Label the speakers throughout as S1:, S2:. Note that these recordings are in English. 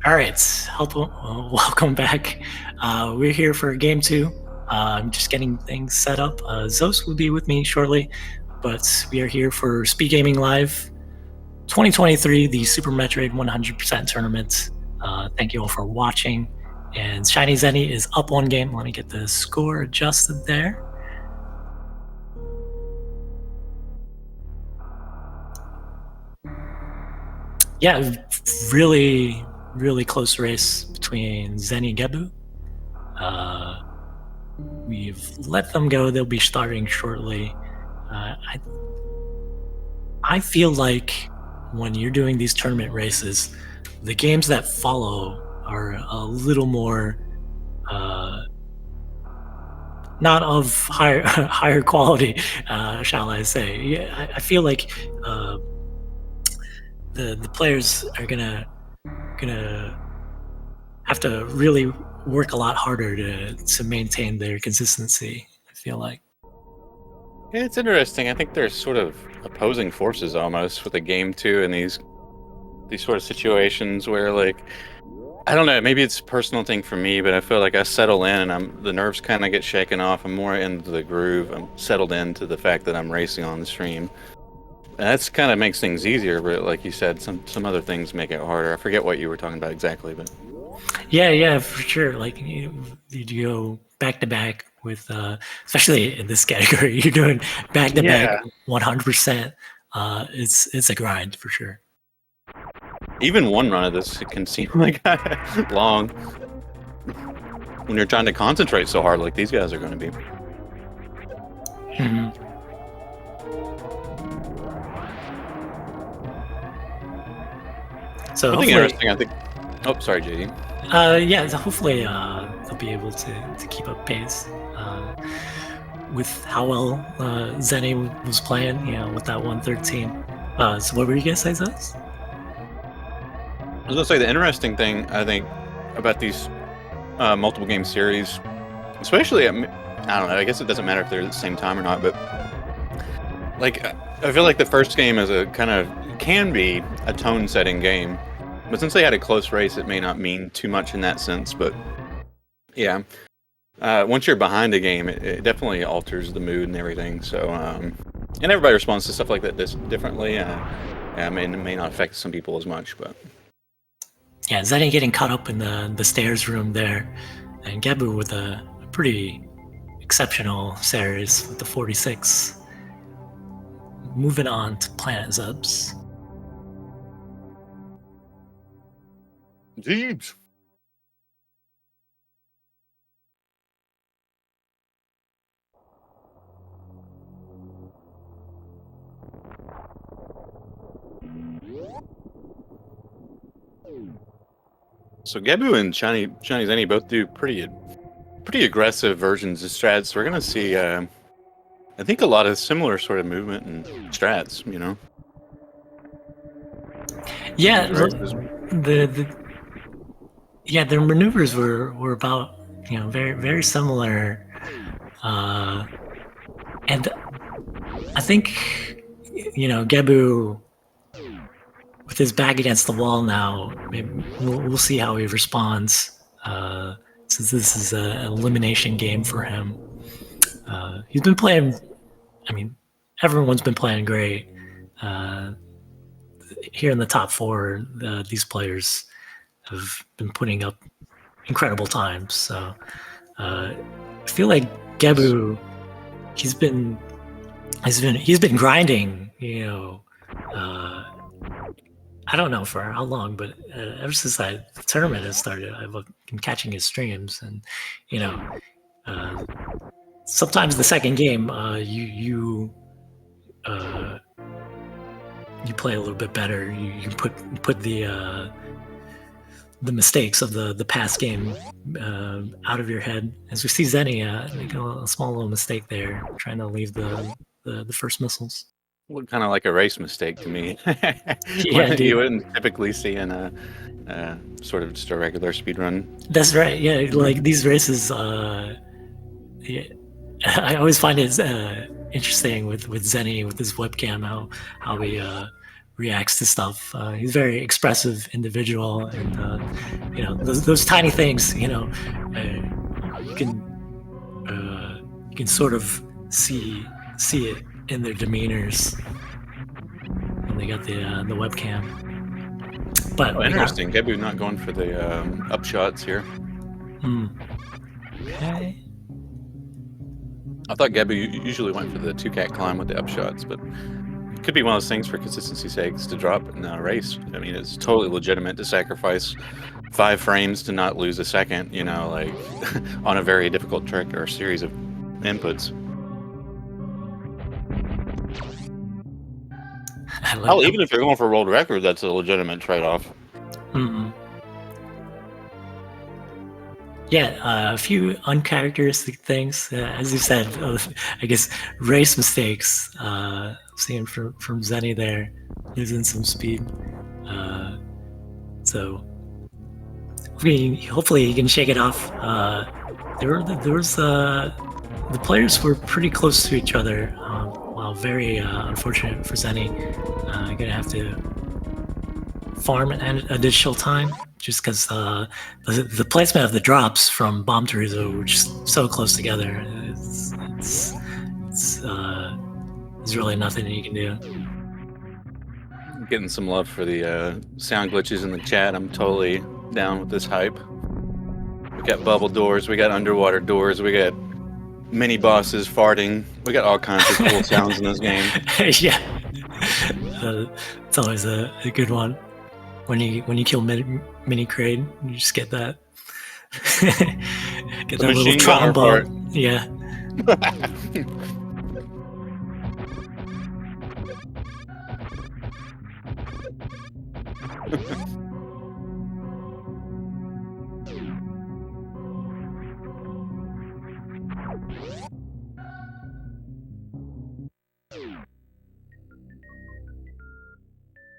S1: All right, welcome back. We're here for game two. I'm just getting things set up. Zos will be with me shortly, but we are here for Speedgaming Live 2023, the Super Metroid 100% tournament. Thank you all for watching. And ShinyZeni is up one game. Let me get the score adjusted there. Yeah, really close race between Zeni and Gebbu. We've let them go. They'll be starting shortly. I feel like when you're doing these tournament races, the games that follow are a little more not of higher quality, shall I say. Yeah, I feel like the players are gonna have to really work a lot harder to maintain their consistency, I feel like.
S2: Yeah, it's interesting. I think there's sort of opposing forces almost with the game too, in these sort of situations where, like, I don't know, maybe it's a personal thing for me, but I feel like I settle in and the nerves kind of get shaken off. I'm more into the groove. I'm settled into the fact that I'm racing on the stream. And that's kind of makes things easier, but like you said, some other things make it harder. I forget what you were talking about exactly, but
S1: yeah, for sure. Like you go back to back with, especially in this category, you're doing back to back 100%. It's a grind for sure.
S2: Even one run of this can seem like long when you're trying to concentrate so hard, like these guys are going to be.
S1: Mm-hmm. So
S2: something interesting, I think. Oh, sorry, JD.
S1: Yeah, so hopefully they'll be able to keep up pace with how well Zeni was playing, with that 113. So what were you gonna say, Zos?
S2: I was gonna say the interesting thing I think about these multiple game series, especially I don't know. I guess it doesn't matter if they're at the same time or not, but like I feel like the first game is a kind of can be a tone-setting game, but since they had a close race, it may not mean too much in that sense. But yeah, once you're behind a game, it definitely alters the mood and everything. So and everybody responds to stuff like that differently. It may not affect some people as much, but.
S1: Yeah, Zeni getting caught up in the stairs room there, and Gebbu with a pretty exceptional series with the 46. Moving on to Planet Zubs.
S2: Jeeps. So Gebbu and ShinyZeni both do pretty aggressive versions of strats. So we're gonna see, I think, a lot of similar sort of movement and strats.
S1: Yeah, their maneuvers were about very similar, and I think Gebbu, with his back against the wall now, maybe we'll see how he responds, since this is an elimination game for him. He's been playing, everyone's been playing great. Here in the top four, these players have been putting up incredible times. So I feel like Gebbu, he's been grinding, I don't know for how long, but ever since the tournament has started, I've been catching his streams, and sometimes the second game you play a little bit better. You put the mistakes of the past game out of your head. As we see Zeni making a small little mistake there, trying to leave the first missiles.
S2: Looked kind of like a race mistake to me.
S1: Yeah,
S2: you wouldn't typically see in a sort of just a regular speed run.
S1: That's right. Yeah, like these races. I always find it interesting with Zeni, with his webcam, how he reacts to stuff. He's a very expressive individual, and those tiny things, you can sort of see it in their demeanors when they got the webcam. But
S2: interesting. Gebbu not going for the upshots here.
S1: Okay.
S2: I thought Gebbu usually went for the 2-cat climb with the upshots, but it could be one of those things for consistency's sakes to drop in a race. I mean, it's totally legitimate to sacrifice 5 frames to not lose a second, like on a very difficult trick or a series of inputs. Even if you're going for a world record, that's a legitimate trade-off.
S1: Yeah, a few uncharacteristic things, as you said. I guess race mistakes. Seeing from Zeni there, losing some speed. So hopefully he can shake it off. The players were pretty close to each other. Well, very unfortunate for Zeni. Gonna have to farm an additional time just because the placement of the drops from Bomb to Rizzo were just so close together. There's really nothing you can do.
S2: Getting some love for the sound glitches in the chat. I'm totally down with this hype. We got bubble doors, we got underwater doors, we got mini bosses farting. We got all kinds of cool sounds in this game.
S1: Yeah, it's always a good one. When you kill mini Kraid, you just get that get that little trombone. Yeah.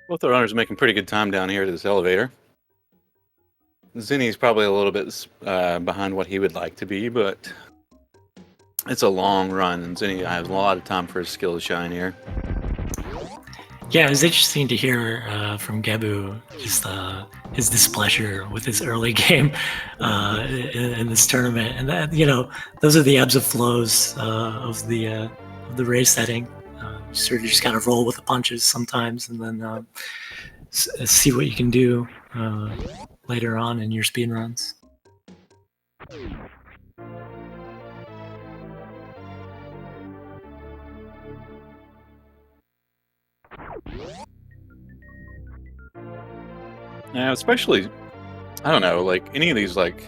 S2: Both the runners are making pretty good time down here to this elevator. Zeni's probably a little bit behind what he would like to be, but it's a long run, and Zeni has a lot of time for his skill to shine here.
S1: Yeah, it was interesting to hear from Gebbu just his displeasure with his early game in this tournament, and that those are the ebbs and flows of the race setting. You sort of just gotta roll with the punches sometimes, and then see what you can do later on in your speed runs.
S2: Yeah, especially, I don't know, like any of these, like,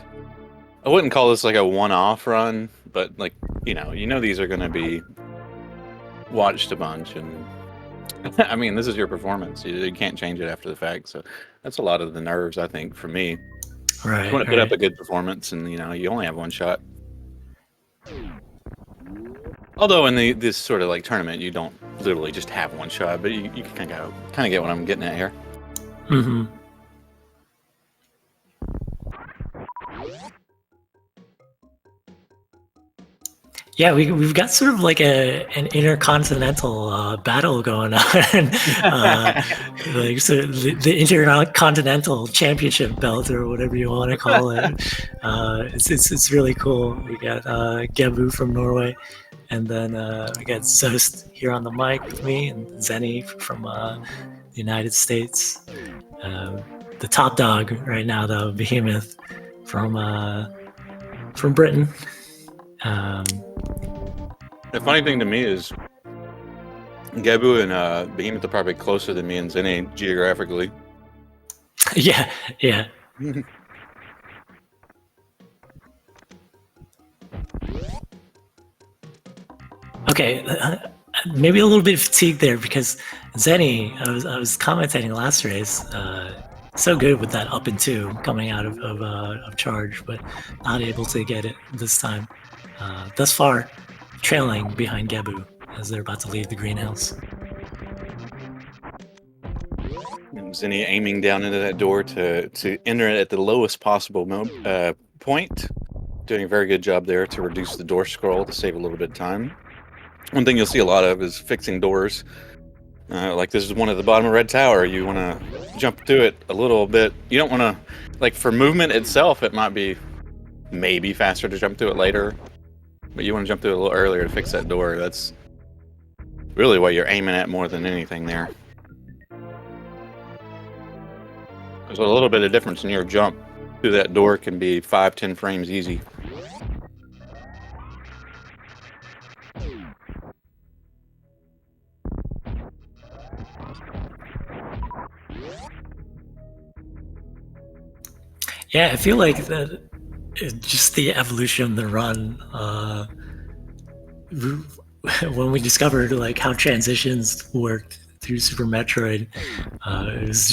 S2: I wouldn't call this like a one-off run, but like, you know these are going to be watched a bunch, and I mean, this is your performance. You can't change it after the fact, so that's a lot of the nerves, I think, for me.
S1: Right.
S2: You want to put up a good performance, and you only have one shot. Although in this sort of like tournament, you don't literally just have one shot, but you can kind of get what I'm getting at here.
S1: Mm-hmm. Yeah, we've got sort of like an intercontinental battle going on, like so the intercontinental championship belt or whatever you want to call it. It's really cool. We got Gebbu from Norway, and then we got Zost here on the mic with me, and Zeni from the United States. The top dog right now, though, Behemoth from Britain.
S2: The funny thing to me is Gebbu and Behemoth are probably closer than me and Zeni geographically.
S1: Yeah. Okay, maybe a little bit fatigued there because Zeni, I was commentating last race, so good with that up and 2 coming out of charge, but not able to get it this time. Thus far, trailing behind Gebbu as they're about to leave the greenhouse.
S2: Zeni aiming down into that door to enter it at the lowest possible point. Doing a very good job there to reduce the door scroll to save a little bit of time. One thing you'll see a lot of is fixing doors Like this is one at the bottom of Red Tower. You want to jump to it a little bit. You don't want to, like for movement itself, it might be maybe faster to jump to it later, but you want to jump to it a little earlier to fix that door. That's really what you're aiming at more than anything there. There's a little bit of difference in your jump through that door can be 5-10 frames easy.
S1: Yeah, I feel like that just the evolution of the run. When we discovered like how transitions worked through Super Metroid, it was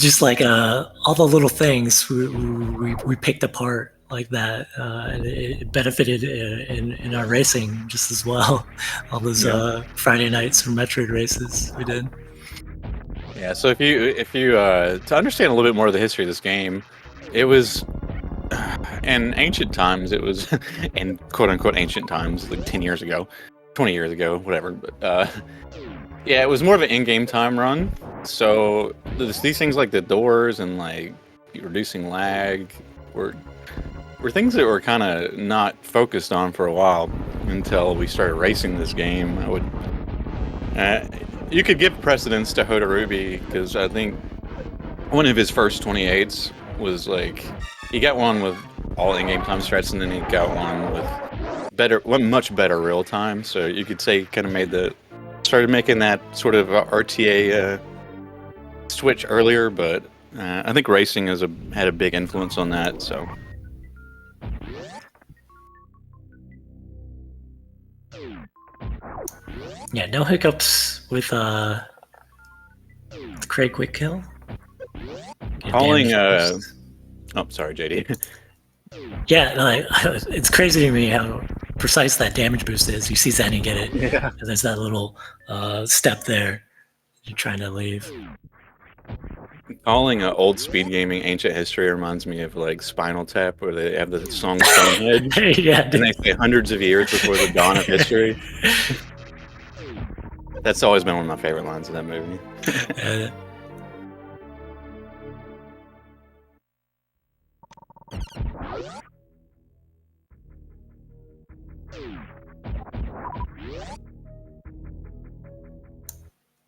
S1: just like all the little things we picked apart like that, and it benefited in our racing just as well. All those Friday nights for Metroid races we did.
S2: Yeah, so if you to understand a little bit more of the history of this game, it was in ancient times. It was in quote unquote ancient times, like 10 years ago, 20 years ago, whatever. But yeah, it was more of an in-game time run. So these things like the doors and like reducing lag were things that were kind of not focused on for a while until we started racing this game. I would. You could give precedence to Hoda Ruby because I think one of his first 28s was like he got one with all in-game time strats, and then he got one with much better real time. So you could say he kind of started making that sort of RTA switch earlier, but I think racing had a big influence on that. So.
S1: Yeah, no hiccups with Craig Quick Kill.
S2: Calling oh, sorry, JD.
S1: Yeah, like, it's crazy to me how precise that damage boost is. You see Zeni get it.
S2: Yeah.
S1: And there's that little step there. You're trying to leave.
S2: Calling old Speedgaming ancient history reminds me of like Spinal Tap, where they have the song Stonehenge.
S1: Yeah,
S2: and they say hundreds of years before the dawn of history. That's always been one of my favorite lines of that movie.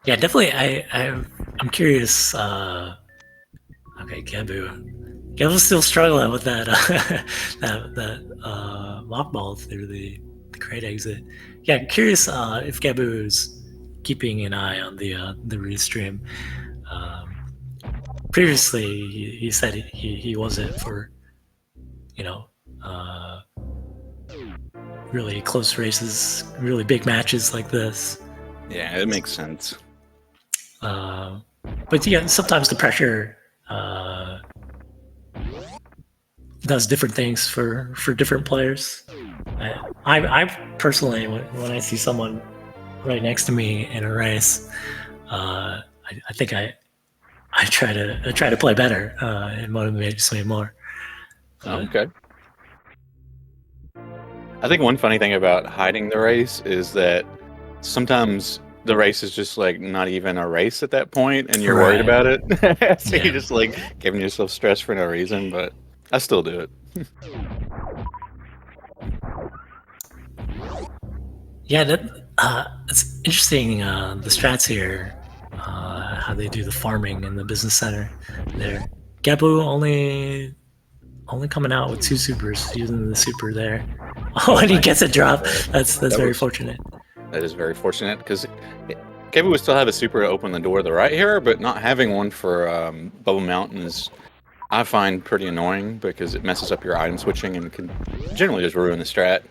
S1: Yeah, definitely. I'm curious. Okay, Gebbu. Gebbu's still struggling with that that lock ball through the crate exit. Yeah, I'm curious if Gebbu is keeping an eye on the restream. Previously, he said he wasn't for, really close races, really big matches like this.
S2: Yeah, it makes sense.
S1: But yeah, sometimes the pressure does different things for different players. I personally, when I see someone right next to me in a race, I think I try to play better. It motivates me more.
S2: Okay. I think one funny thing about hiding the race is that sometimes the race is just like not even a race at that point, and you're worried about it. So you're just like giving yourself stress for no reason. But I still do it.
S1: Yeah, it's interesting. The strats here, how they do the farming in the business center there. Gebbu only coming out with 2 supers, using the super there. Oh, and he gets a drop. That's very fortunate.
S2: That is very fortunate because Gebbu would still have a super to open the door to the right here, but not having one for Bubble Mountain is, I find, pretty annoying because it messes up your item switching and can generally just ruin the strat.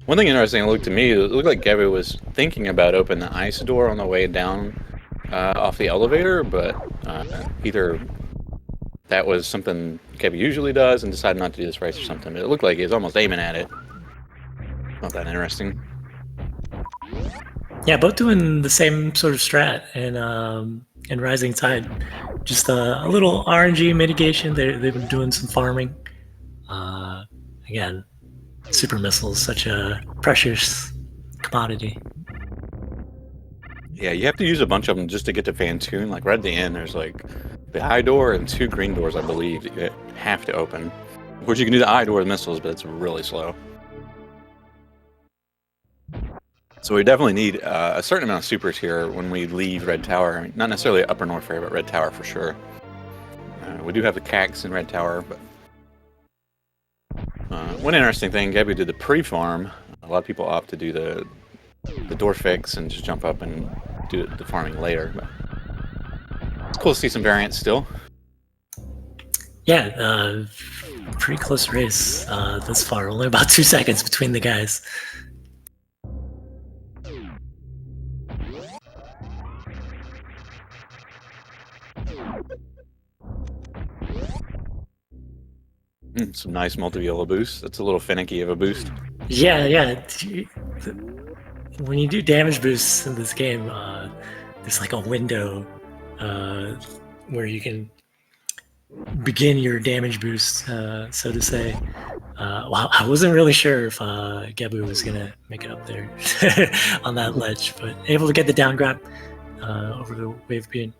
S2: One thing interesting, it looked like Gebbu was thinking about opening the ice door on the way down off the elevator, but either that was something Gebbu usually does and decided not to do this race or something. But it looked like he was almost aiming at it. Not that interesting.
S1: Yeah, both doing the same sort of strat in Rising Tide. Just a little RNG mitigation. They've been doing some farming. Again, super missiles, such a precious commodity.
S2: Yeah, you have to use a bunch of them just to get to Fantoon. Like right at the end, there's like the eye door and 2 green doors, I believe, that you have to open. Of course, you can do the eye door with missiles, but it's really slow. So we definitely need a certain amount of supers here when we leave Red Tower. I mean, not necessarily Upper North Fair, but Red Tower for sure. We do have the CAX in Red Tower, but one interesting thing, Gebbu did the pre-farm. A lot of people opt to do the door fix and just jump up and do the farming later. But it's cool to see some variants still.
S1: Yeah, pretty close race thus far. Only about 2 seconds between the guys.
S2: Some nice multi-yellow boost. That's a little finicky of a boost.
S1: Yeah. When you do damage boosts in this game, there's like a window where you can begin your damage boost, so to say. Well, I wasn't really sure if Gebbu was gonna make it up there on that ledge, but able to get the down grab over the wave beam.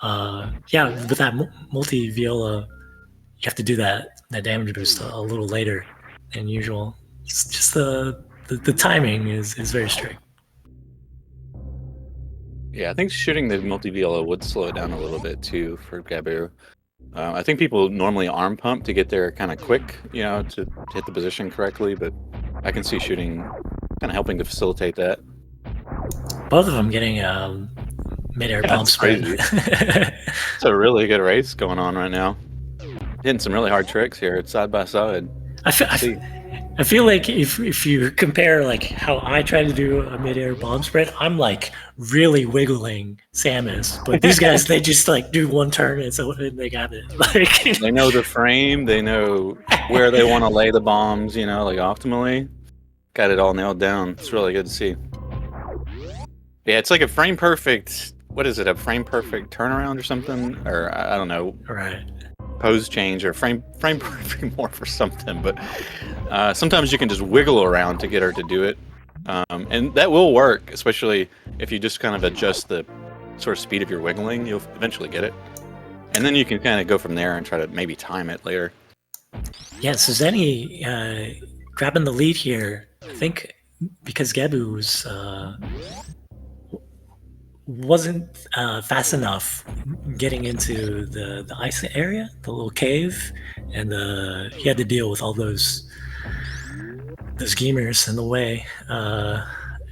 S1: Yeah, with that multi-viola, you have to do that damage boost a little later than usual. It's just the timing is very strict.
S2: Yeah, I think shooting the multi-viola would slow it down a little bit too for Gebbu. I think people normally arm pump to get there kind of quick, to hit the position correctly, but I can see shooting kind of helping to facilitate that.
S1: Both of them getting mid-air bomb spread.
S2: It's a really good race going on right now. Hitting some really hard tricks here. It's side by side.
S1: I feel like if you compare like how I try to do a mid-air bomb spread, I'm like really wiggling Samus, but these guys they just like do one turn and they got it. Like
S2: they know the frame, they know where they want to lay the bombs, like optimally. Got it all nailed down. It's really good to see. Yeah, it's like a frame perfect. What is it? A frame perfect turnaround or something? Or I don't know.
S1: Right.
S2: Pose change or frame perfect more for something, but sometimes you can just wiggle around to get her to do it, and that will work, especially if you just kind of adjust the sort of speed of your wiggling. You'll eventually get it, and then you can kind of go from there and try to maybe time it later.
S1: Yeah, so Zeni grabbing the lead here, I think, because Gebbu wasn't fast enough getting into the ice area, the little cave, and he had to deal with all those gamers in the way.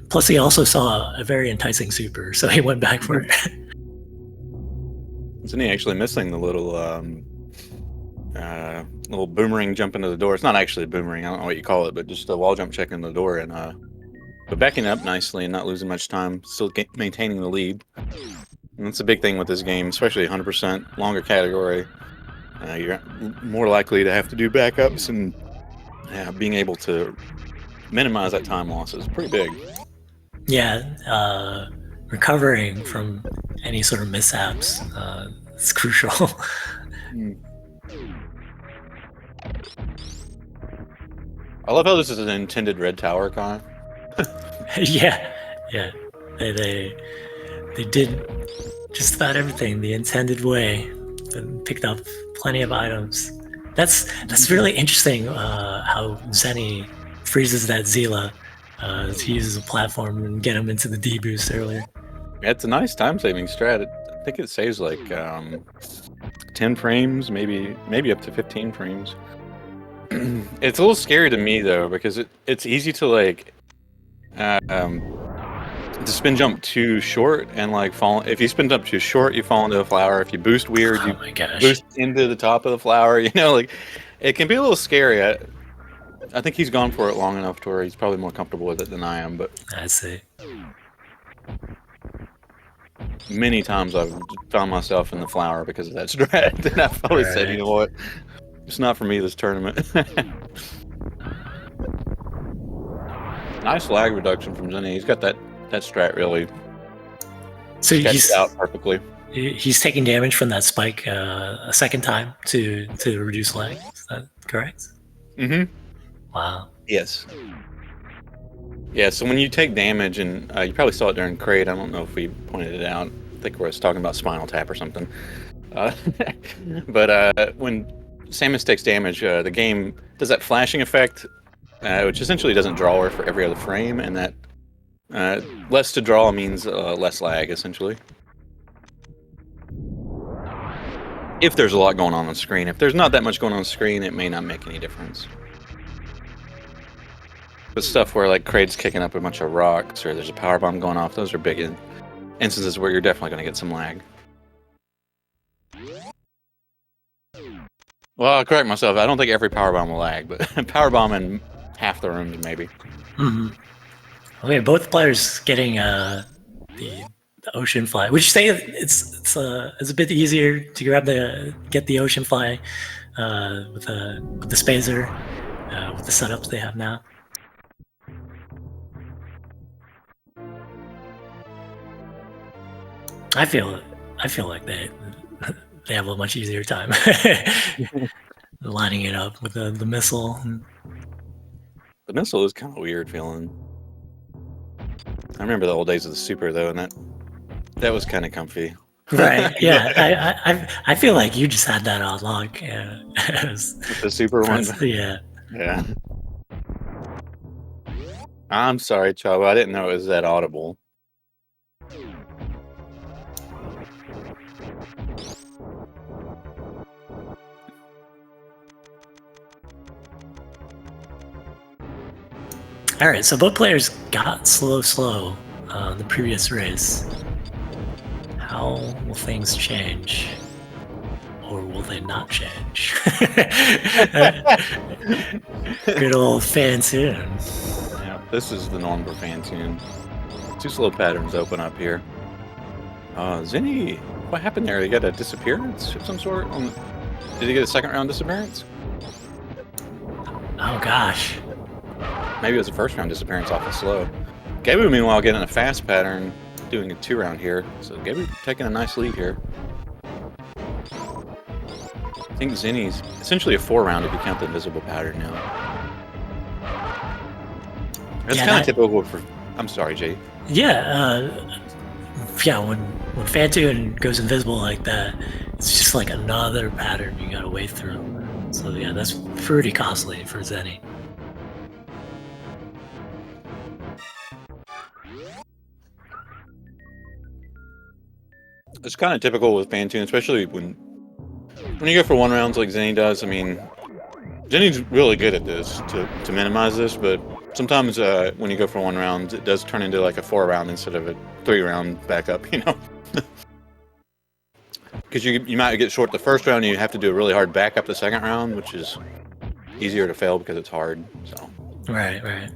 S1: Plus, he also saw a very enticing super, so he went back for it.
S2: Isn't he actually missing the little boomerang jump into the door? It's not actually a boomerang, I don't know what you call it, but just a wall jump check into the door, and but backing up nicely and not losing much time, still maintaining the lead. And that's a big thing with this game, especially 100% longer category. You're more likely to have to do backups, and being able to minimize that time loss is pretty big.
S1: Yeah, recovering from any sort of mishaps is crucial.
S2: I love how this is an intended Red Tower, Connor.
S1: Yeah. They did just about everything the intended way and picked up plenty of items. That's really interesting how Zeni freezes that Zila to use as a platform and get him into the D boost earlier.
S2: Yeah, it's a nice time saving strat. I think it saves like 10 frames, maybe up to 15 frames. It's a little scary to me though, because it's easy to like to spin jump too short and like fall. If you spin up too short, you fall into a flower. If you boost weird, you boost into the top of the flower. Like it can be a little scary. I think he's gone for it long enough to where he's probably more comfortable with it than I am. But
S1: I see.
S2: Many times I've found myself in the flower because of that strat, and I've probably said, you know what, it's not for me this tournament. Nice lag reduction from Zeni. He's got that strat really sketched out perfectly.
S1: He's taking damage from that spike a second time to reduce lag. Is that correct?
S2: Mm-hmm.
S1: Wow.
S2: Yes. Yeah, so when you take damage, and you probably saw it during Kraid, I don't know if we pointed it out. I think we were talking about Spinal Tap or something. But when Samus takes damage, the game does that flashing effect, which essentially doesn't draw her for every other frame, and that less to draw means less lag, essentially. If there's a lot going on the screen. If there's not that much going on the screen, it may not make any difference. But stuff where like Kraid's kicking up a bunch of rocks or there's a power bomb going off, those are big instances where you're definitely going to get some lag. Well, I'll correct myself. I don't think every power bomb will lag, but power bomb in half the rooms maybe.
S1: Mm-hmm. Okay, both players getting the ocean fly. Would you say it's a bit easier to get the ocean fly with the spacer with the setups they have now? I feel like they have a much easier time lining it up with the missile.
S2: The missile is kind of weird feeling. I remember the old days of the Super though, and that was kind of comfy.
S1: Right. Yeah. I feel like you just had that on lock.
S2: The Super one.
S1: Yeah.
S2: Yeah. I'm sorry, Chavo. I didn't know it was that audible.
S1: All right, so both players got slow the previous race. How will things change? Or will they not change? Good old Fantune.
S2: Yeah, this is the norm for Fantune. 2 slow patterns open up here. Zeni, what happened there? He got a disappearance of some sort? Did he get a second round disappearance?
S1: Oh gosh.
S2: Maybe it was a first round disappearance off of slow. Gebbu, meanwhile, getting a fast pattern, doing a 2 round here. So Gebbu taking a nice lead here. I think Zeni's essentially a 4 round if you count the invisible pattern now. That's kind of typical for. I'm sorry, Jay.
S1: Yeah, when Fantune goes invisible like that, it's just like another pattern you gotta wade through. So yeah, that's pretty costly for Zeni.
S2: It's kind of typical with Fantune, especially when you go for 1 rounds like Zeni does. I mean, Zeni's really good at this to minimize this, but sometimes when you go for 1 round, it does turn into like a 4 round instead of a 3 round backup, you know? Because you might get short the first round, and you have to do a really hard backup the second round, which is easier to fail because it's hard. So
S1: Right.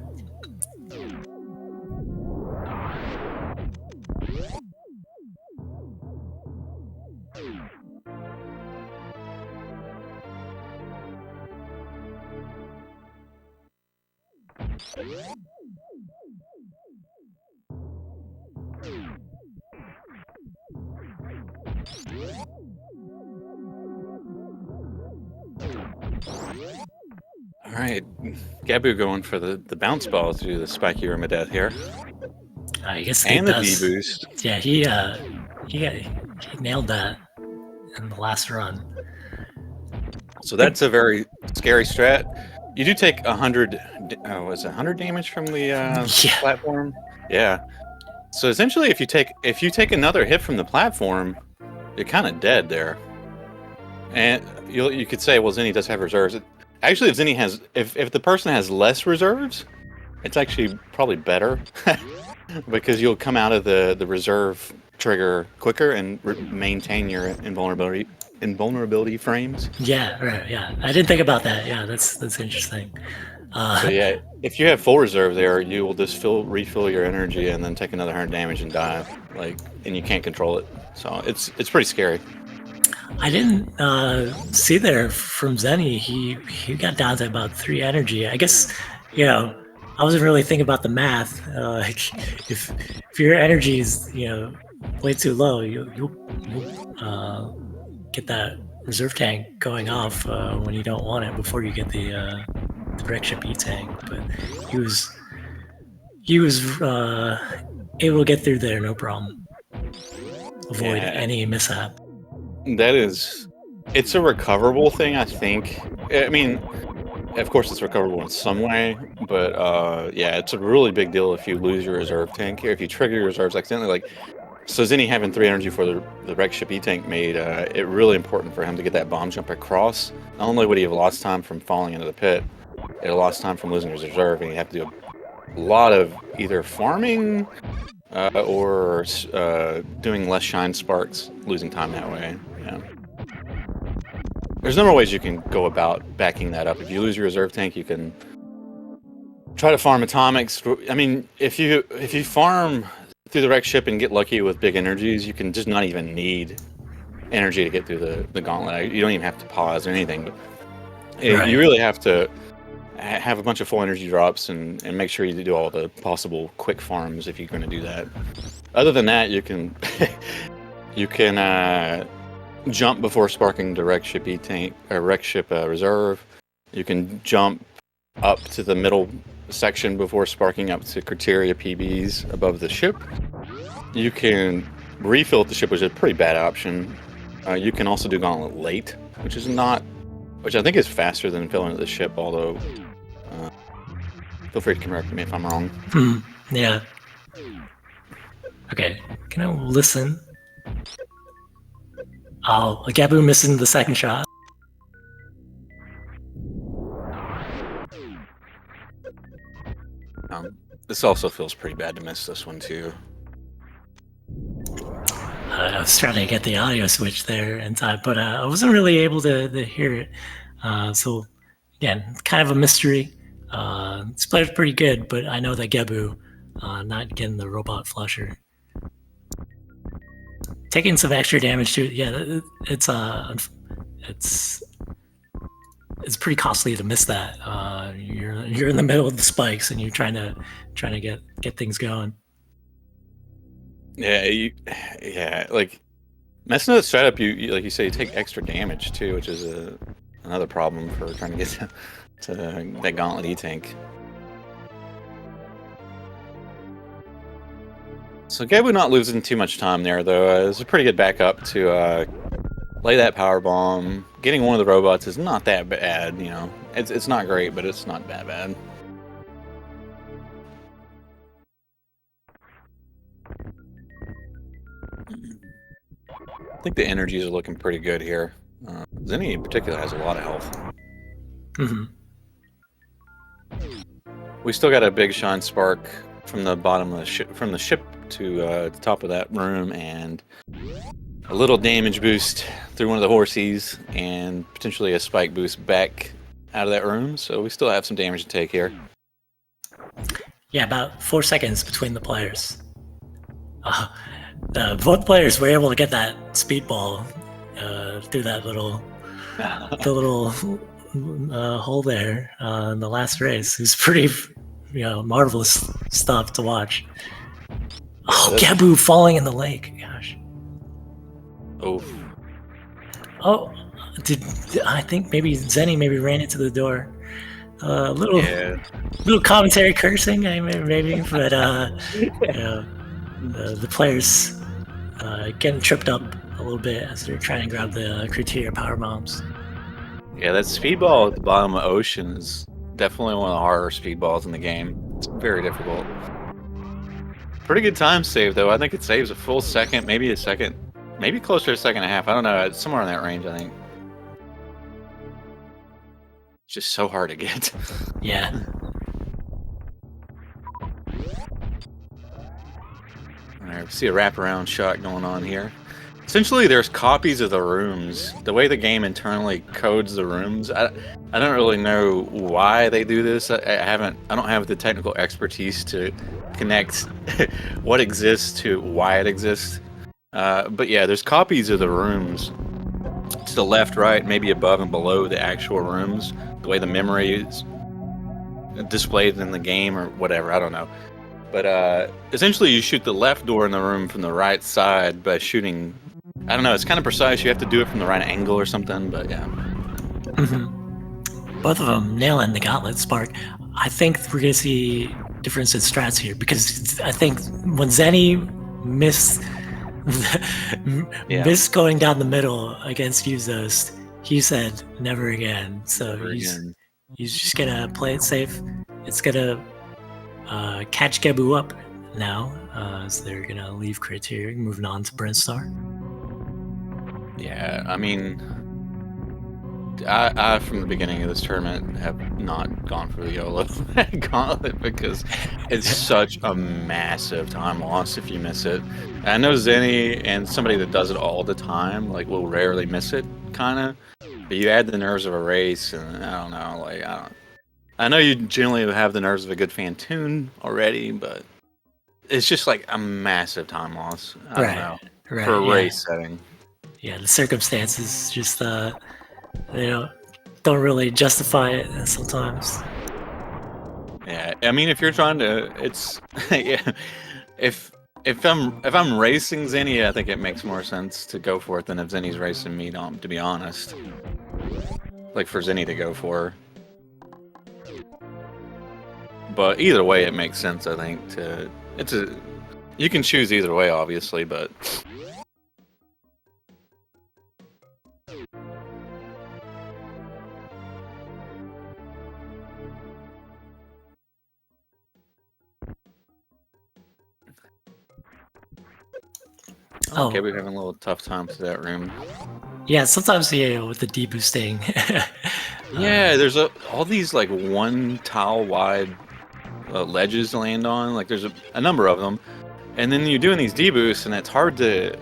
S2: All right, Gebbu going for the bounce ball through the spiky room of death here.
S1: I guess
S2: and the D-boost.
S1: Yeah, he nailed that in the last run.
S2: So that's a very scary strat. You do take 100. Was it 100 damage from the platform? Yeah. So essentially, if you take another hit from the platform, you're kind of dead there. And you could say, well, Zeni does have reserves. Actually, if Zeni has, if the person has less reserves, it's actually probably better because you'll come out of the reserve trigger quicker and maintain your invulnerability frames.
S1: Yeah, right. Yeah, I didn't think about that. Yeah, that's interesting.
S2: So yeah, if you have full reserve there, you will just refill your energy and then take another 100 damage and die, and you can't control it. So it's pretty scary.
S1: I didn't see there from Zeni. He got down to about 3 energy. I guess I wasn't really thinking about the math. If your energy is way too low, you'll get that reserve tank going off when you don't want it before you get the direct ship E tank. But he was able to get through there, no problem. Avoid any mishap.
S2: It's a recoverable thing, I think. I mean, of course it's recoverable in some way, but yeah, it's a really big deal if you lose your reserve tank here. If you trigger your reserves accidentally, like, so Zeni having 3 energy for the wreck ship E-tank made it really important for him to get that bomb jump across. Not only would he have lost time from falling into the pit, he lost time from losing his reserve, and he'd have to do a lot of either farming or doing less shine sparks, losing time that way. Yeah. There's a number of ways you can go about backing that up. If you lose your reserve tank, you can try to farm atomics. I mean, if you farm through the wreck ship and get lucky with big energies, you can just not even need energy to get through the gauntlet. You don't even have to pause or anything. But you really have to have a bunch of full energy drops and make sure you do all the possible quick farms if you're going to do that. Other than that, you can jump before sparking the wreck ship E-tank or wreck ship reserve. You can jump up to the middle section before sparking up to criteria PBs above the ship. You can refill the ship, which is a pretty bad option. You can also do gauntlet late, which I think is faster than filling the ship, although feel free to correct me if I'm wrong.
S1: Yeah. Okay, can I listen? Oh, Gebbu missing the second shot.
S2: This also feels pretty bad to miss this one too.
S1: I was trying to get the audio switch there in time, but I wasn't really able to hear it. So again, kind of a mystery. This player's pretty good, but I know that Gebbu not getting the robot flusher. Taking some extra damage too. Yeah, it's pretty costly to miss that. You're in the middle of the spikes and you're trying to get things going.
S2: Yeah, like messing with the setup, you like you say, you take extra damage too, which is another problem for trying to get to that gauntlet E-tank. So Gebbu not losing too much time there, though. It's a pretty good backup to lay that power bomb. Getting one of the robots is not that bad, you know. It's not great, but it's not that bad. I think the energies are looking pretty good here. Zeni in particular has a lot of health. We still got a big shine spark from the bottom of the ship, from the ship to the top of that room, and a little damage boost through one of the horsies, and potentially a spike boost back out of that room. So we still have some damage to take here.
S1: Yeah, about 4 seconds between the players. Both players were able to get that speedball through that little hole there in the last race. It's pretty, marvelous stuff to watch. Oh, Gebbu falling in the lake. Gosh. Oh, I think maybe Zeni ran into the door. Little commentary cursing, maybe, but the players getting tripped up a little bit as they're trying to grab the criteria power bombs.
S2: Yeah, that speedball at the bottom of the ocean is definitely one of the harder speedballs in the game. It's very difficult. Pretty good time save, though. I think it saves a full second, maybe a second, maybe closer to a second and a half. I don't know. It's somewhere in that range, I think. It's just so hard to get.
S1: Yeah.
S2: All right, we see a wraparound shot going on here. Essentially, there's copies of the rooms. The way the game internally codes the rooms, I don't really know why they do this. I don't have the technical expertise to connect what exists to why it exists. But yeah, there's copies of the rooms to the left, right, maybe above and below the actual rooms. The way the memory is displayed in the game or whatever, I don't know. But essentially, you shoot the left door in the room from the right side by shooting. I don't know. It's kind of precise. You have to do it from the right angle or something. But yeah.
S1: Both of them nailing the gauntlet spark. I think we're gonna see difference in strats here, because I think when Zeni missed going down the middle against Uzos, he said never again. So he's just gonna play it safe. It's gonna catch Gebbu up now, so they're gonna leave Criterion, moving on to Brinstar.
S2: Yeah, I mean, I from the beginning of this tournament have not gone for the YOLO gauntlet because it's such a massive time loss if you miss it. And I know Zeni and somebody that does it all the time, like, will rarely miss it, kind of. But you add the nerves of a race, and I don't know, like, I know you generally have the nerves of a good Fantoon already, but it's just like a massive time loss. I don't know, for a race setting.
S1: Yeah, the circumstances just they don't really justify it sometimes.
S2: Yeah, I mean, if you're trying to, it's yeah. If I'm racing Zeni, I think it makes more sense to go for it than if Zeni's racing me. To be honest, like for Zeni to go for. But either way, it makes sense. I think you can choose either way, obviously, but. Okay, we're having a little tough time to that room.
S1: Yeah, sometimes with the deboosting.
S2: Yeah, there's all these like one tile wide ledges to land on. Like there's a number of them, and then you're doing these deboosts, and it's hard to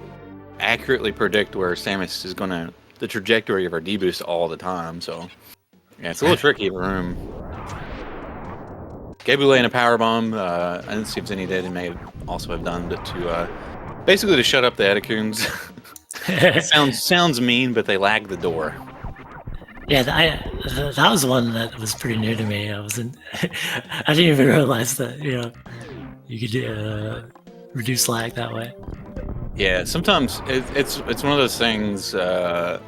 S2: accurately predict where Samus is the trajectory of our deboost all the time. So yeah, it's a little tricky of a room. Gebbu laying a power bomb. I didn't see if Zeni did. He may also have done, but to basically to shut up the Eticunes. It sounds mean, but they lag the door.
S1: Yeah, that was one that was pretty new to me. I didn't even realize that you could reduce lag that way.
S2: Yeah, sometimes it's one of those things where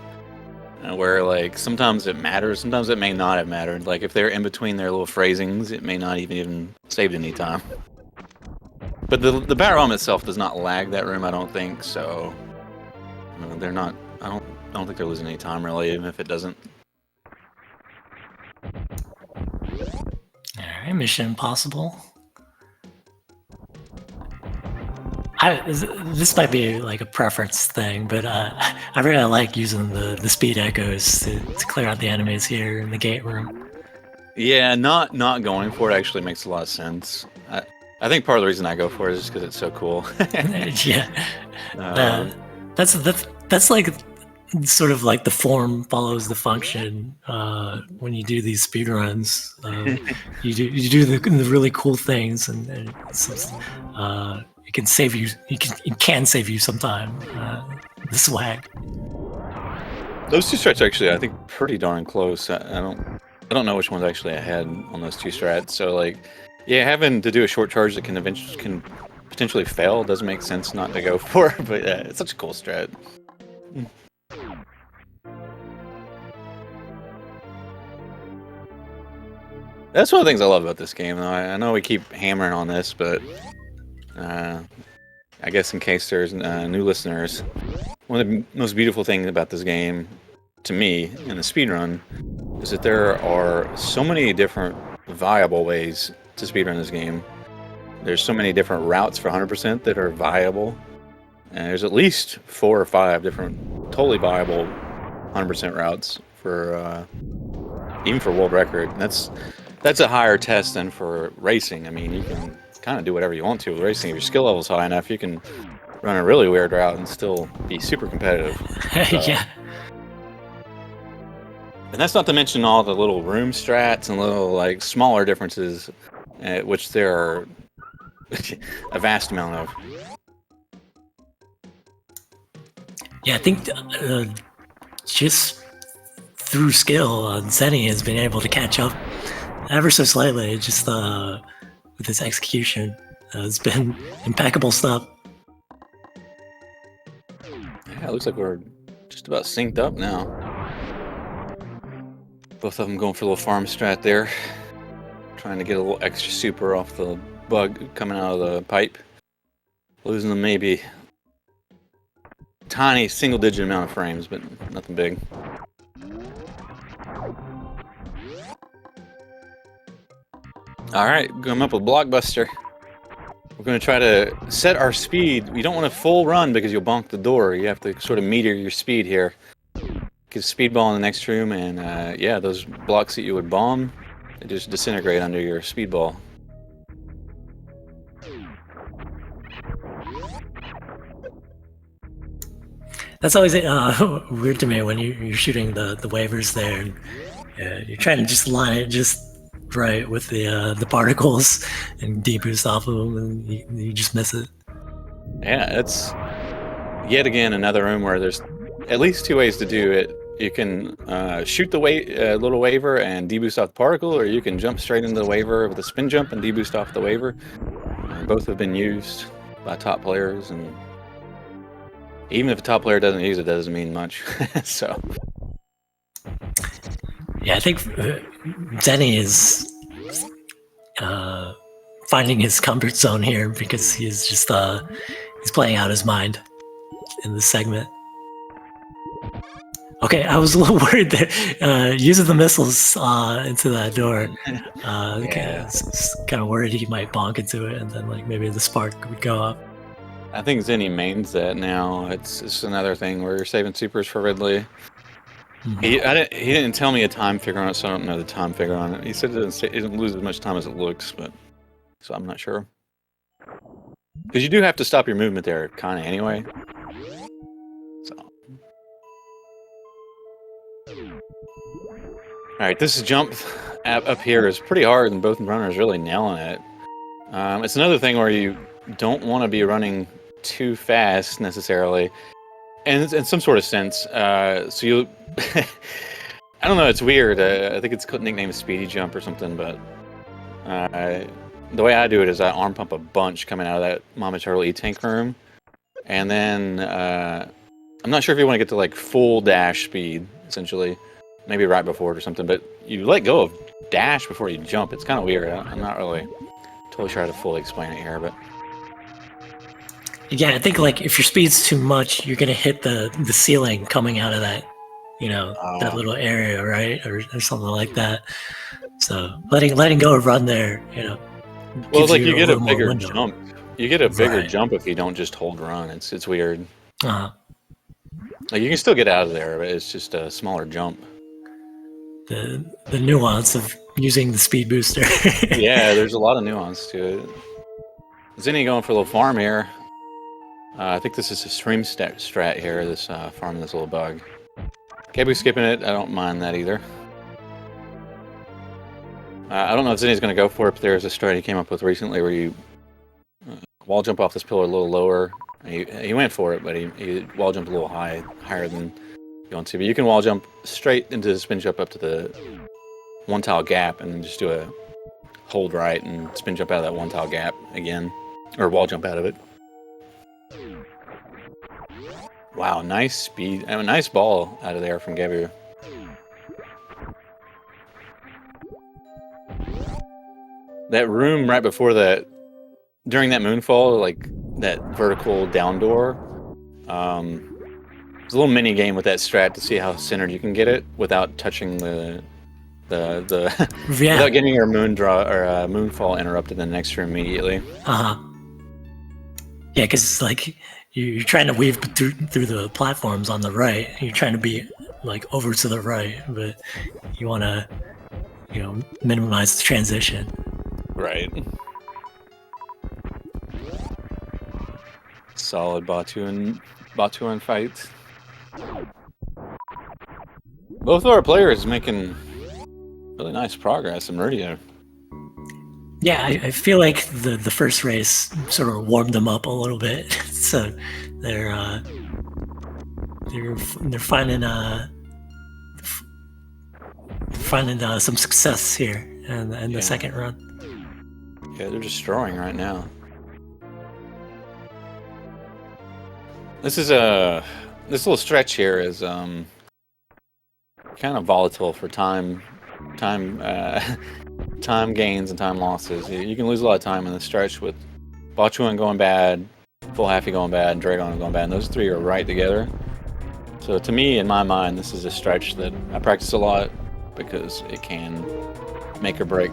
S2: like sometimes it matters, sometimes it may not have mattered. Like if they're in between their little phrasings, it may not even saved any time. But the power bomb itself does not lag that room, I don't think. So they're not. I don't think they're losing any time really, even if it doesn't.
S1: All right, Mission Impossible. This might be like a preference thing, but I really like using the speed echoes to clear out the enemies here in the gate room.
S2: Yeah, not going for it actually makes a lot of sense. I think part of the reason I go for it is just because it's so cool.
S1: Yeah, that's like sort of like the form follows the function when you do these speed runs. You do the really cool things, and it can save you. It can save you some time. The swag.
S2: Those two strats are actually, I think, pretty darn close. I don't know which one's actually ahead on those two strats. So like, yeah, having to do a short charge that can potentially fail does make sense not to go for. But yeah, it's such a cool strat. That's one of the things I love about this game, though. I know we keep hammering on this, but I guess in case there's new listeners, one of the most beautiful things about this game, to me, in the speedrun, is that there are so many different viable ways to speedrun this game. There's so many different routes for 100% that are viable, and there's at least 4 or 5 different totally viable 100% routes for even for world record. And that's a higher test than for racing. I mean, you can kind of do whatever you want to with racing. If your skill level's high enough, you can run a really weird route and still be super competitive.
S1: Yeah.
S2: And that's not to mention all the little room strats and little like smaller differences, which there are a vast amount of.
S1: Yeah, I think just through skill, Zeni has been able to catch up ever so slightly. Just with his execution, it's been impeccable stuff.
S2: Yeah, it looks like we're just about synced up now. Both of them going for a little farm strat there. trying to get a little extra super off the bug coming out of the pipe. Losing them maybe tiny single-digit amount of frames, but nothing big. All right, going up with Blockbuster. We're going to try to set our speed. You don't want to full run because you'll bonk the door. You have to sort of meter your speed here. Get a speed ball in the next room, and yeah, those blocks that you would bomb, they just disintegrate under your speed ball.
S1: That's always weird to me when you're shooting the waivers there, and you're trying to just line it just right with the particles and deboost off of them, and you just miss it.
S2: Yeah, it's yet again another room where there's at least two ways to do it. You can shoot the little waiver and deboost off the particle, or you can jump straight into the waiver with a spin jump and deboost off the waiver. Both have been used by top players, and even if a top player doesn't use it, that doesn't mean much. So,
S1: yeah, I think Zeni is finding his comfort zone here because he's just he's playing out his mind in this segment. Okay, I was a little worried that using the missiles into that door.
S2: Yeah.
S1: Kind of worried he might bonk into it, and then like maybe the spark would go up.
S2: I think Zeni mains that now. It's another thing where you're saving supers for Ridley.
S1: Mhm.
S2: He didn't tell me a time figure on it, so I don't know the time figure on it. He said it doesn't lose as much time as it looks, but so I'm not sure. Because you do have to stop your movement there, kind of anyway. So, all right, this jump up here is pretty hard, and both runners really nailing it. It's another thing where you don't want to be running too fast necessarily, and in some sort of sense. So you, I don't know. It's weird. I think it's nicknamed Speedy Jump or something. But the way I do it is I arm pump a bunch coming out of that Mama Turtle E-Tank room, and then I'm not sure if you want to get to like full dash speed, essentially, maybe right before it or something. But you let go of dash before you jump. It's kind of weird. I'm not really totally sure how to fully explain it here, but.
S1: Yeah, I think like if your speed's too much, you're gonna hit the ceiling coming out of that, that little area, right, or something like that. So letting go of run there,
S2: Well, it's like you get a
S1: more
S2: bigger
S1: window.
S2: jump. You get a bigger
S1: Right.
S2: jump if you don't just hold run. It's weird.
S1: Uh,
S2: Like you can still get out of there, but it's just a smaller jump.
S1: the nuance of using the speed booster.
S2: Yeah, there's a lot of nuance to it. Zeni going for a little farm here. I think this is a stream strat here, this farming this little bug. Gebbu skipping it, I don't mind that either. I don't know if Zeni's going to go for it, but there's a strat he came up with recently where you wall jump off this pillar a little lower. He went for it, but he wall jumped a little higher than you want to. But you can wall jump straight into the spin jump up to the one tile gap and then just do a hold right and spin jump out of that one tile gap again, or wall jump out of it. Wow, nice speed. And a nice ball out of there from Gebbu. That room right before that, during that moonfall, like that vertical down door, it's a little mini game with that strat to see how centered you can get it without touching the without getting your moonfall interrupted in the next room immediately.
S1: Yeah, because it's like you're trying to weave through the platforms on the right. You're trying to be like over to the right, but you want to, minimize the transition.
S2: Right. Solid Batuan fight. Both of our players making really nice progress in Meridia.
S1: Yeah, I feel like the first race sort of warmed them up a little bit, so they're finding some success here in the second run.
S2: Yeah, they're destroying right now. This little stretch here is kind of volatile for time time gains and time losses. You can lose a lot of time in the stretch with Botchuan going bad, Full Happy going bad, and Dragon going bad. And those three are right together. So to me, in my mind, this is a stretch that I practice a lot because it can make or break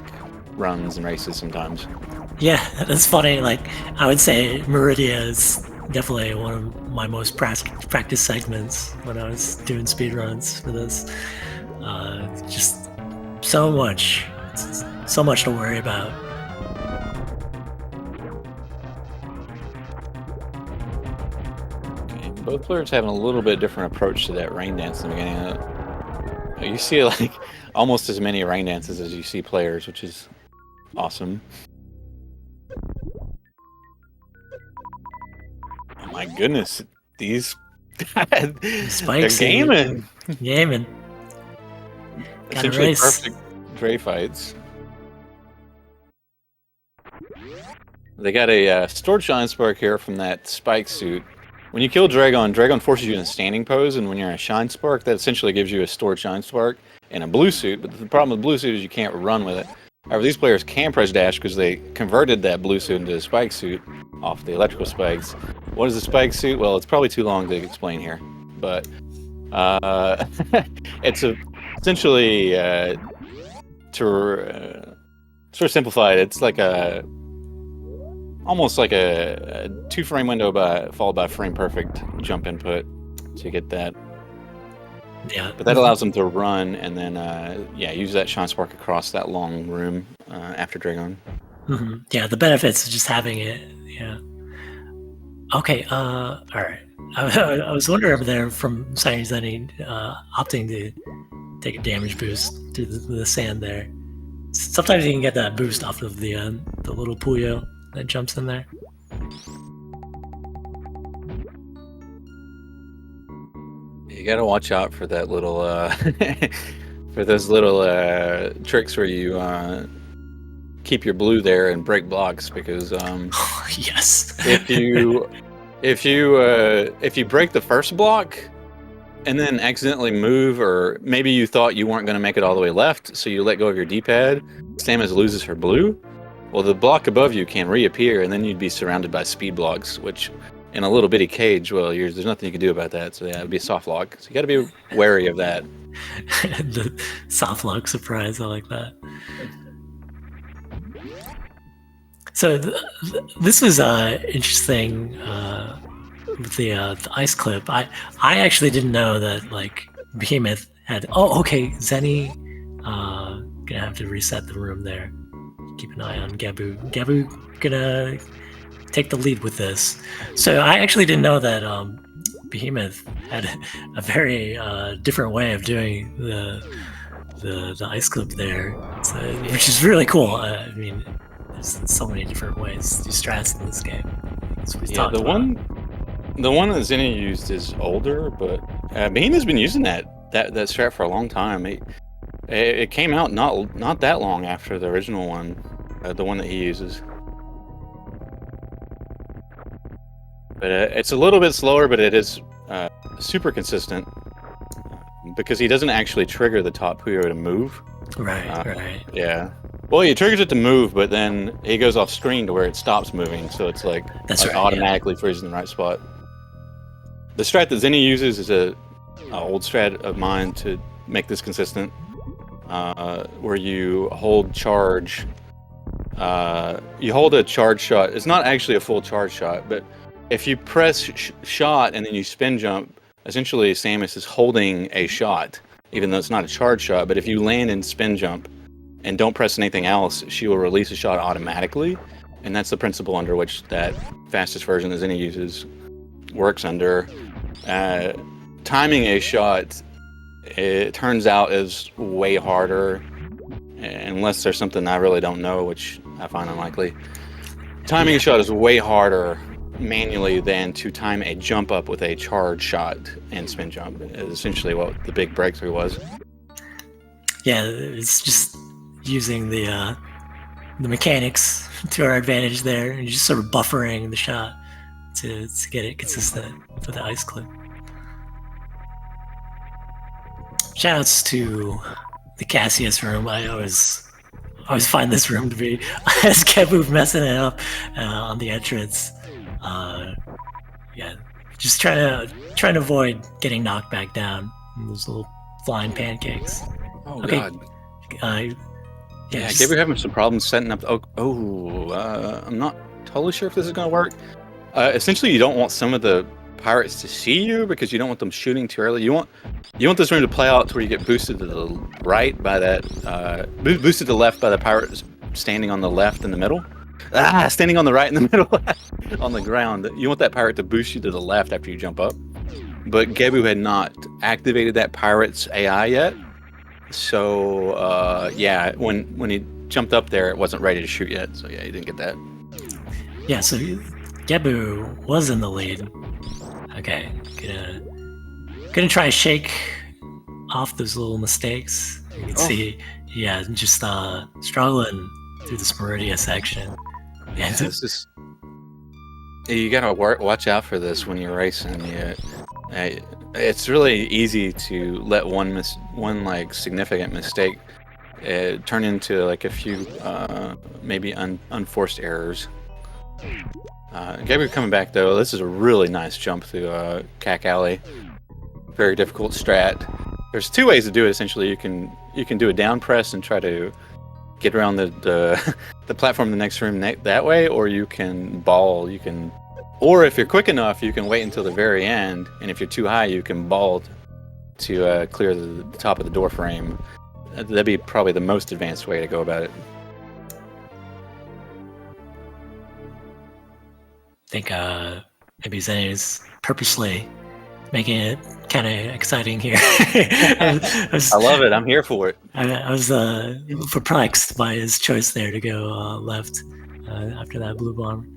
S2: runs and races sometimes.
S1: Yeah, that's funny. Like, I would say Meridia is definitely one of my most practice segments when I was doing speed runs for this. Just so much to worry about.
S2: Okay, both players having a little bit different approach to that rain dance in the beginning. You see like almost as many rain dances as you see players, which is awesome. Oh my goodness, these
S1: Spikes,
S2: they're gaming.
S1: Gaming.
S2: Essentially perfect Dre fights. They got a stored shine spark here from that spike suit. When you kill Dragon, Dragon forces you in a standing pose, and when you're in a shine spark, that essentially gives you a stored shine spark and a blue suit. But the problem with blue suit is you can't run with it. However, these players can press dash because they converted that blue suit into a spike suit off the electrical spikes. What is a spike suit? Well, it's probably too long to explain here, but it's essentially to sort of simplify it. It's like almost like a 2-frame window followed by frame perfect jump input to get that.
S1: Yeah.
S2: But that allows them to run and then use that shine spark across that long room after Dragon.
S1: Mm-hmm. Yeah, the benefits of just having it. Yeah. Okay. All right. I was wondering over there from ShinyZeni opting to take a damage boost to the sand there. Sometimes you can get that boost off of the little Puyo that jumps in there.
S2: You gotta watch out for that little for those little tricks where you keep your blue there and break blocks because
S1: yes.
S2: if you break the first block and then accidentally move, or maybe you thought you weren't going to make it all the way left, so you let go of your D-pad, Samus loses her blue. Well, the block above you can reappear, and then you'd be surrounded by speed blocks, which in a little bitty cage, well, there's nothing you can do about that. So yeah, it'd be a soft lock. So you got to be wary of that.
S1: The soft lock surprise, I like that. So this was interesting with the ice clip. I actually didn't know that like Behemoth had. Oh, okay, Zeni. Gonna have to reset the room there. Keep an eye on Gebbu. Gebbu gonna take the lead with this. So I actually didn't know that Behemoth had a very different way of doing the ice clip there, so, which is really cool. I mean, there's so many different ways to do strats in this game.
S2: Yeah, the one that Zeni used is older, but Behemoth's been using that strat for a long time. It came out not that long after the original one, the one that he uses. But it's a little bit slower, but it is super consistent because he doesn't actually trigger the top Puyo to move.
S1: Right.
S2: Yeah. Well, he triggers it to move, but then he goes off screen to where it stops moving, so it's like automatically freezes in the right spot. The strat that Zeni uses is a old strat of mine to make this consistent, where you hold charge. You hold a charge shot. It's not actually a full charge shot, but if you press shot and then you spin jump, essentially Samus is holding a shot, even though it's not a charge shot. But if you land in spin jump and don't press anything else, she will release a shot automatically. And that's the principle under which that fastest version that Zeni uses works under. Timing a shot, it turns out, is way harder, unless there's something I really don't know, which I find unlikely. Timing a shot is way harder manually than to time a jump up with a charge shot and spin jump. Is essentially what the big breakthrough was.
S1: Yeah, it's just using the mechanics to our advantage there, and just sort of buffering the shot to get it consistent for the ice clip. Shoutouts to the Cassius room. I always always find this room to be as Gebbu messing it up on the entrance. Yeah, just trying to avoid getting knocked back down. Those little flying pancakes.
S2: Oh
S1: Okay.
S2: God.
S1: Yeah,
S2: Gebbu having some problems setting up. I'm not totally sure if this is going to work. Essentially, you don't want some of the pirates to see you because you don't want them shooting too early. You want this room to play out to where you get boosted to the right by that, boosted to the left by the pirates standing on the left in the middle. Standing on the right in the middle on the ground. You want that pirate to boost you to the left after you jump up. But Gebbu had not activated that pirate's AI yet. So, yeah, when he jumped up there, it wasn't ready to shoot yet. So, yeah, he didn't get that.
S1: Yeah, so Gebbu was in the lead. Okay, gonna try to shake off those little mistakes. You can see, yeah, just struggling through this Meridia section.
S2: Yeah, this is. You gotta watch out for this when you're racing. It's really easy to let one like significant mistake turn into like a few maybe unforced errors. Gebbu coming back though. This is a really nice jump through Cack Alley. Very difficult strat. There's two ways to do it essentially. You can do a down press and try to get around the platform in the next room that way, or you can ball. Or if you're quick enough, you can wait until the very end, and if you're too high, you can ball to clear the top of the door frame. That'd be probably the most advanced way to go about it.
S1: I think maybe Zeni is purposely making it kind of exciting here.
S2: I love it. I'm here for it.
S1: I was perplexed by his choice there to go left after that blue bomb.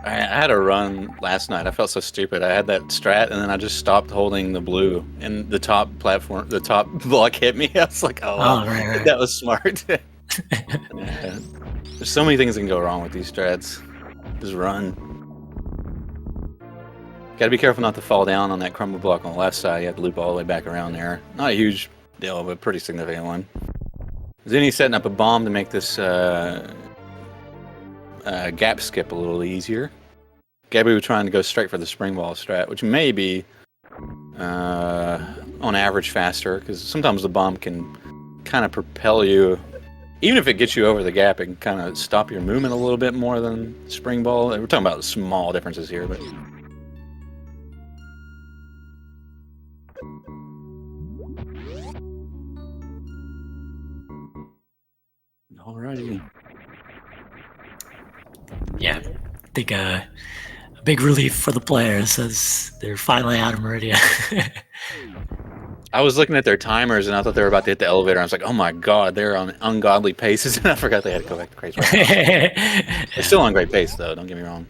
S2: I had a run last night. I felt so stupid. I had that strat, and then I just stopped holding the blue, and the top block hit me. I was like, right. That was smart. Yeah. There's so many things that can go wrong with these strats. Just run. Got to be careful not to fall down on that crumble block on the left side. You have to loop all the way back around there. Not a huge deal, but a pretty significant one. Zeni's setting up a bomb to make this gap skip a little easier. Gebbu trying to go straight for the spring ball strat, which may be on average faster, because sometimes the bomb can kind of propel you. Even if it gets you over the gap, it can kind of stop your movement a little bit more than spring ball. We're talking about small differences here, but... Alrighty.
S1: Yeah, I think a big relief for the players as they're finally out of Meridia.
S2: I was looking at their timers and I thought they were about to hit the elevator. I was like, oh my god, they're on ungodly paces, and I forgot they had to go back to crazy. They're still on great pace though, don't get me wrong.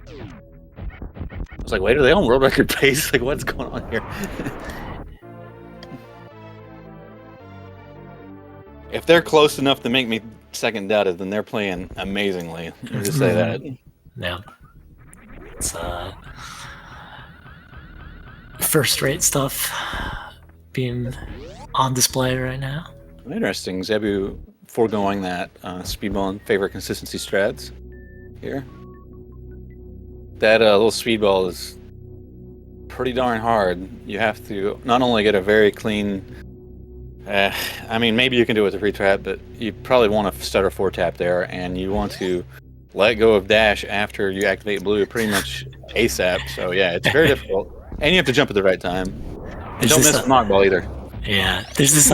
S2: I was like, wait, are they on world record pace? Like, what's going on here? If they're close enough to make me second doubt it, then they're playing amazingly. Let me just say that.
S1: Yeah. It's first-rate stuff being on display right now.
S2: Interesting. Gebbu foregoing that speedball in favor of consistency strats here. That little speedball is pretty darn hard. You have to not only get a very clean... I mean, maybe you can do it with a free trap, but you probably want a stutter 4-tap there, and you want to let go of dash after you activate blue pretty much ASAP. So yeah, it's very difficult. And you have to jump at the right time. And don't miss the knockball either.
S1: Yeah, there's this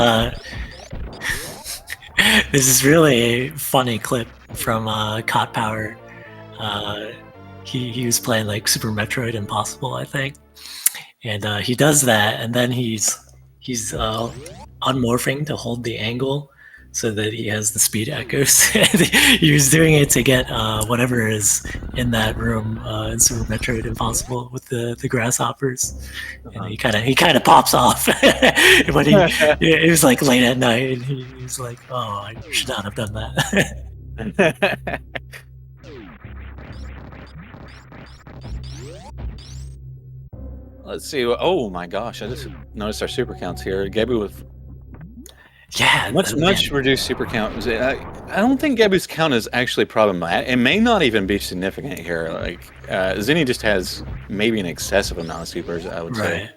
S1: there's this really funny clip from Cot Power. He was playing like Super Metroid Impossible, I think, and he does that, and then he's unmorphing to hold the angle so that he has the speed echoes. He was doing it to get whatever is in that room in Super Metroid Impossible with the grasshoppers. And he kind of pops off. But it was like late at night, and he was like, "Oh, I should not have done that."
S2: Let's see. Oh my gosh! I just noticed our super counts here. Gebbu with much reduced super count. I don't think Gebbu's count is actually problematic. It may not even be significant here. Like Zeni just has maybe an excessive amount of supers, I would say.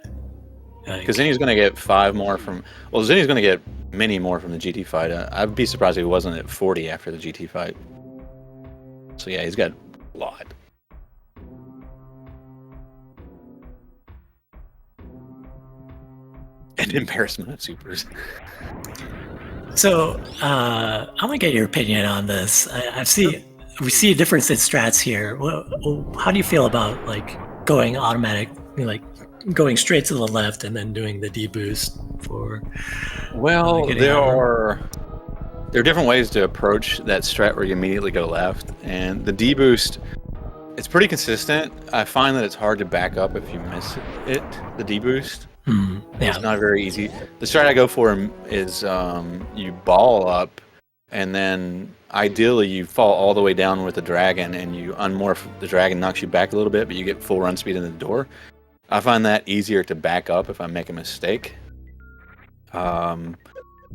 S2: Because Zeni's going to get 5 more from. Well, Zeni's going to get many more from the GT fight. I'd be surprised if he wasn't at 40 after the GT fight. So yeah, he's got a lot. An embarrassment of supers.
S1: So I want to get your opinion on this. We see a difference in strats here. How do you feel about like going automatic, like going straight to the left and then doing the D boost for?
S2: Well, there are different ways to approach that strat where you immediately go left, and the D boost. It's pretty consistent. I find that it's hard to back up if you miss it. The D boost. It's not very easy. The strat I go for is you ball up, and then ideally you fall all the way down with the dragon, and you unmorph. The dragon knocks you back a little bit, but you get full run speed in the door. I find that easier to back up if I make a mistake. So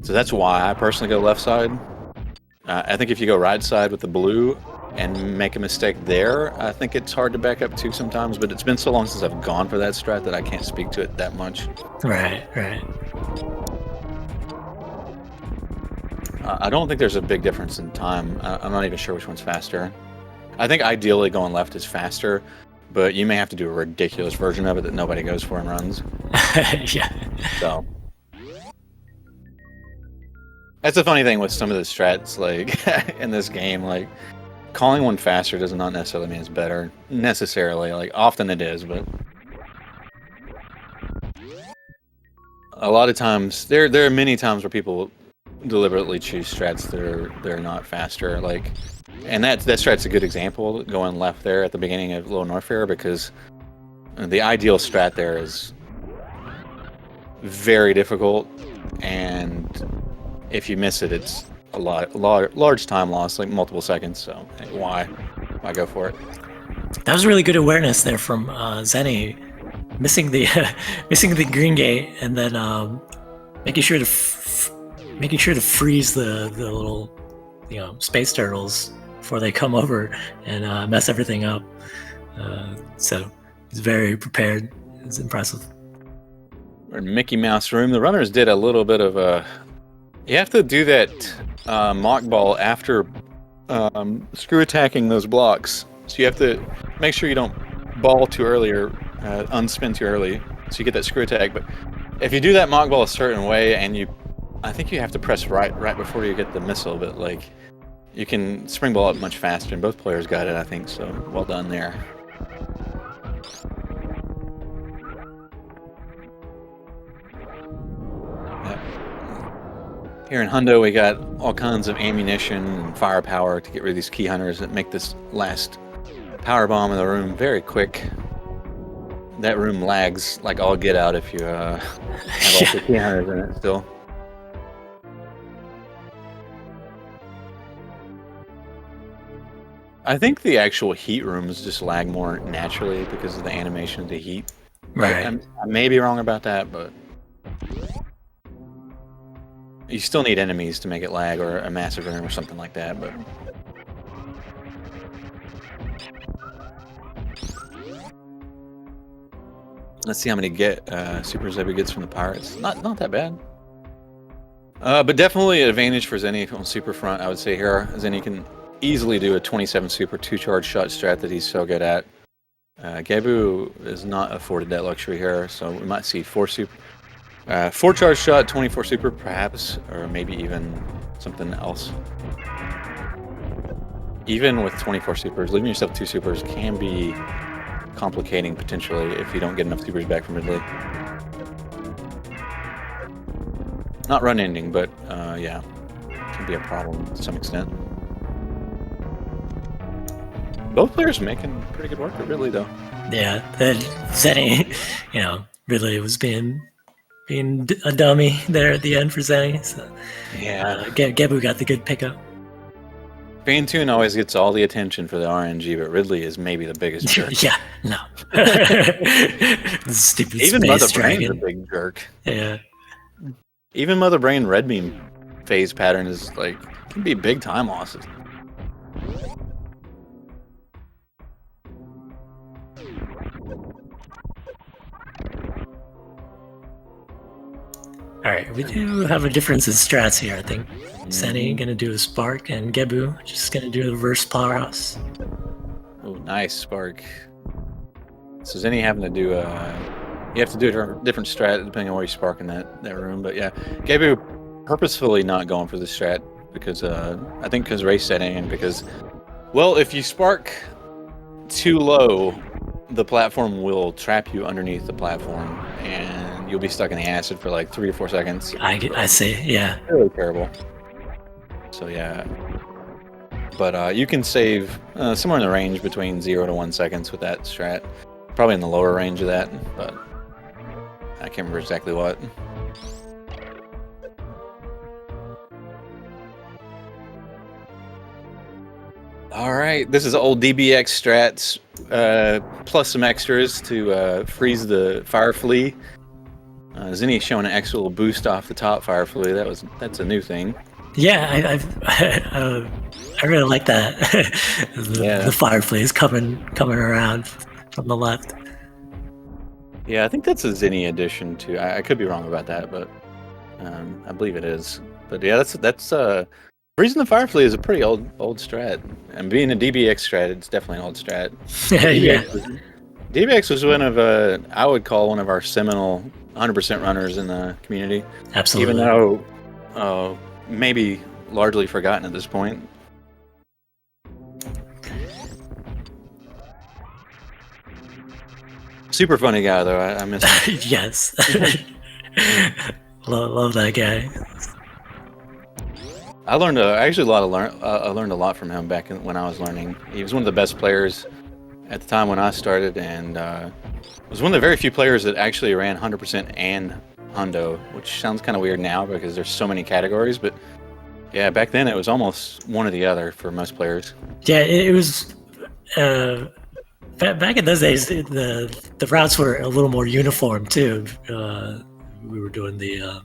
S2: that's why I personally go left side. I think if you go right side with the blue and make a mistake there, I think it's hard to back up too sometimes, but it's been so long since I've gone for that strat that I can't speak to it that much.
S1: Right.
S2: I don't think there's a big difference in time. I'm not even sure which one's faster. I think ideally going left is faster, but you may have to do a ridiculous version of it that nobody goes for and runs.
S1: Yeah.
S2: So that's the funny thing with some of the strats, like in this game, like calling one faster does not necessarily mean it's better. Necessarily, like often it is, but a lot of times there are many times where people deliberately choose strats that are not faster. Like, and that strat's a good example, going left there at the beginning of Low Norfair, because the ideal strat there is very difficult, and if you miss it, it's a large time loss, like multiple seconds. So why go for it?
S1: That was really good awareness there from Zeni, missing the green gate, and then making sure to freeze the little space turtles before they come over and mess everything up. So he's very prepared. It's impressive.
S2: We're in Mickey Mouse room. The runners did a little bit of a. You have to do that mock ball after screw attacking those blocks. So you have to make sure you don't ball too early or unspin too early, so you get that screw attack. But if you do that mock ball a certain way, and I think you have to press right before you get the missile. But like, you can spring ball up much faster, and both players got it, I think. So well done there. Here in Hundo, we got all kinds of ammunition and firepower to get rid of these key hunters that make this last power bomb in the room very quick. That room lags like all get out if you have all the key hunters in it still. I think the actual heat rooms just lag more naturally because of the animation of the heat.
S1: Right.
S2: I may be wrong about that, but you still need enemies to make it lag, or a massive room or something like that. But let's see how many supers Gebbu gets from the pirates. Not that bad. But definitely an advantage for Zeni on super front, I would say here. Zeni can easily do a 27 super 2-charge shot strat that he's so good at. Gebbu is not afforded that luxury here, so we might see 4-charge shot, 24 super perhaps, or maybe even something else. Even with 24 supers, leaving yourself 2 supers can be complicating potentially if you don't get enough supers back from Ridley. Not run ending, but yeah, can be a problem to some extent. Both players making pretty good work with Ridley though.
S1: Yeah, Zeni, Ridley was being a dummy there at the end for Zeni. So,
S2: yeah,
S1: Gebbu got the good pickup.
S2: Phantoon always gets all the attention for the RNG, but Ridley is maybe the biggest jerk.
S1: Yeah, no. Stupid
S2: Even
S1: space
S2: Mother Brain's a
S1: dragon.
S2: big jerk.
S1: Yeah.
S2: Even Mother Brain Red Beam phase pattern is like can be big time losses.
S1: All right, we do have a difference in strats here, I think. Zeni gonna do a spark, and Gebbu just gonna do a reverse powerhouse.
S2: Oh, nice spark. So Zeni having to do you have to do a different strat depending on where you spark in that room. But yeah, Gebbu purposefully not going for the strat because I think because race setting and because, well, if you spark too low, the platform will trap you underneath the platform and you'll be stuck in the acid for like 3 or 4 seconds.
S1: I see, yeah.
S2: Really terrible. So yeah, but you can save somewhere in the range between 0 to 1 seconds with that strat. Probably in the lower range of that, but I can't remember exactly what. All right, this is old DBX strats plus some extras to freeze the fire flea. Zeni showing an extra little boost off the top fire flea. That's a new thing.
S1: Yeah, I really like that. The fire flea is coming around from the left.
S2: Yeah, I think that's a Zeni addition too. I could be wrong about that, but I believe it is. But yeah, that's freezing the fire flea is a pretty old strat, and being a DBX strat, it's definitely an old strat.
S1: Yeah.
S2: DBX was one of I would call one of our seminal 100% runners in the community.
S1: Absolutely.
S2: Even though maybe largely forgotten at this point. Super funny guy though. I miss him.
S1: Yes. love that guy.
S2: I learned I learned a lot from him back when I was learning. He was one of the best players at the time when I started, and was one of the very few players that actually ran 100% and Hundo, which sounds kind of weird now because there's so many categories. But yeah, back then it was almost one or the other for most players.
S1: Yeah, it was. Back in those days, the routes were a little more uniform too. We were doing the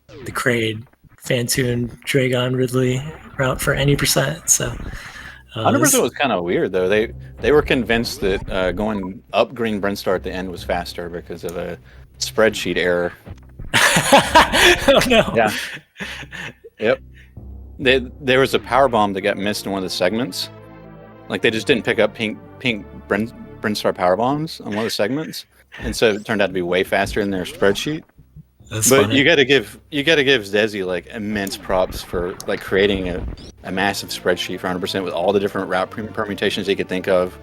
S1: Kraid, Phantoon, Dragon, Ridley route for any percent. So
S2: 100% was kind of weird though. They were convinced that going up Green Brinstar at the end was faster because of a spreadsheet error.
S1: Oh no!
S2: Yeah. Yep. There was a power bomb that got missed in one of the segments. Like they just didn't pick up pink Brinstar power bombs on one of the segments, and so it turned out to be way faster in their spreadsheet.
S1: That's
S2: but
S1: funny.
S2: you got to give Desi like immense props for like creating a massive spreadsheet for 100% with all the different route permutations he could think of,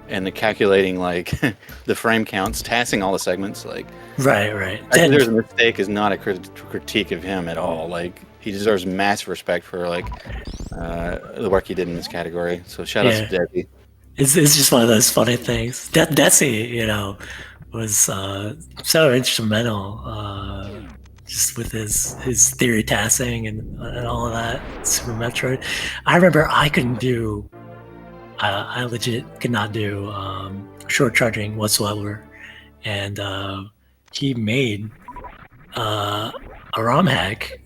S2: and the calculating like the frame counts, tassing all the segments. Like
S1: right.
S2: I think there's a mistake is not a critique of him at all. Like he deserves massive respect for like the work he did in this category. So shout out to Desi.
S1: It's just one of those funny things. Desi, was so instrumental just with his theory tassing and all of that. Super Metroid. I remember I couldn't do. I legit could not do short charging whatsoever, and he made a ROM hack,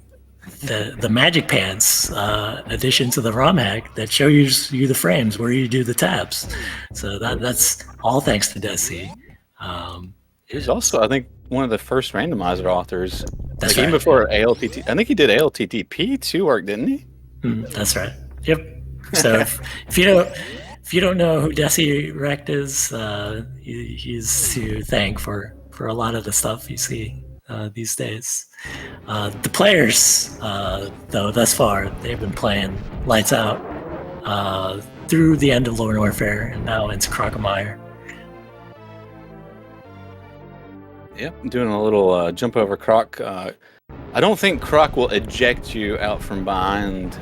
S1: the Magic Pants addition to the ROM hack that shows you the frames where you do the tabs. So that's all thanks to Desi.
S2: He's also, I think, one of the first randomizer authors.
S1: That's
S2: like,
S1: right.
S2: Even before ALTT, I think he did ALTTP work, didn't he?
S1: That's right. Yep. So if you don't know who Desi Rect is, he's to thank for a lot of the stuff you see these days. The players, though, thus far, they've been playing lights out through the end of Lone Warfare and now into Crocomire.
S2: Yep, doing a little jump over Croc. I don't think Croc will eject you out from behind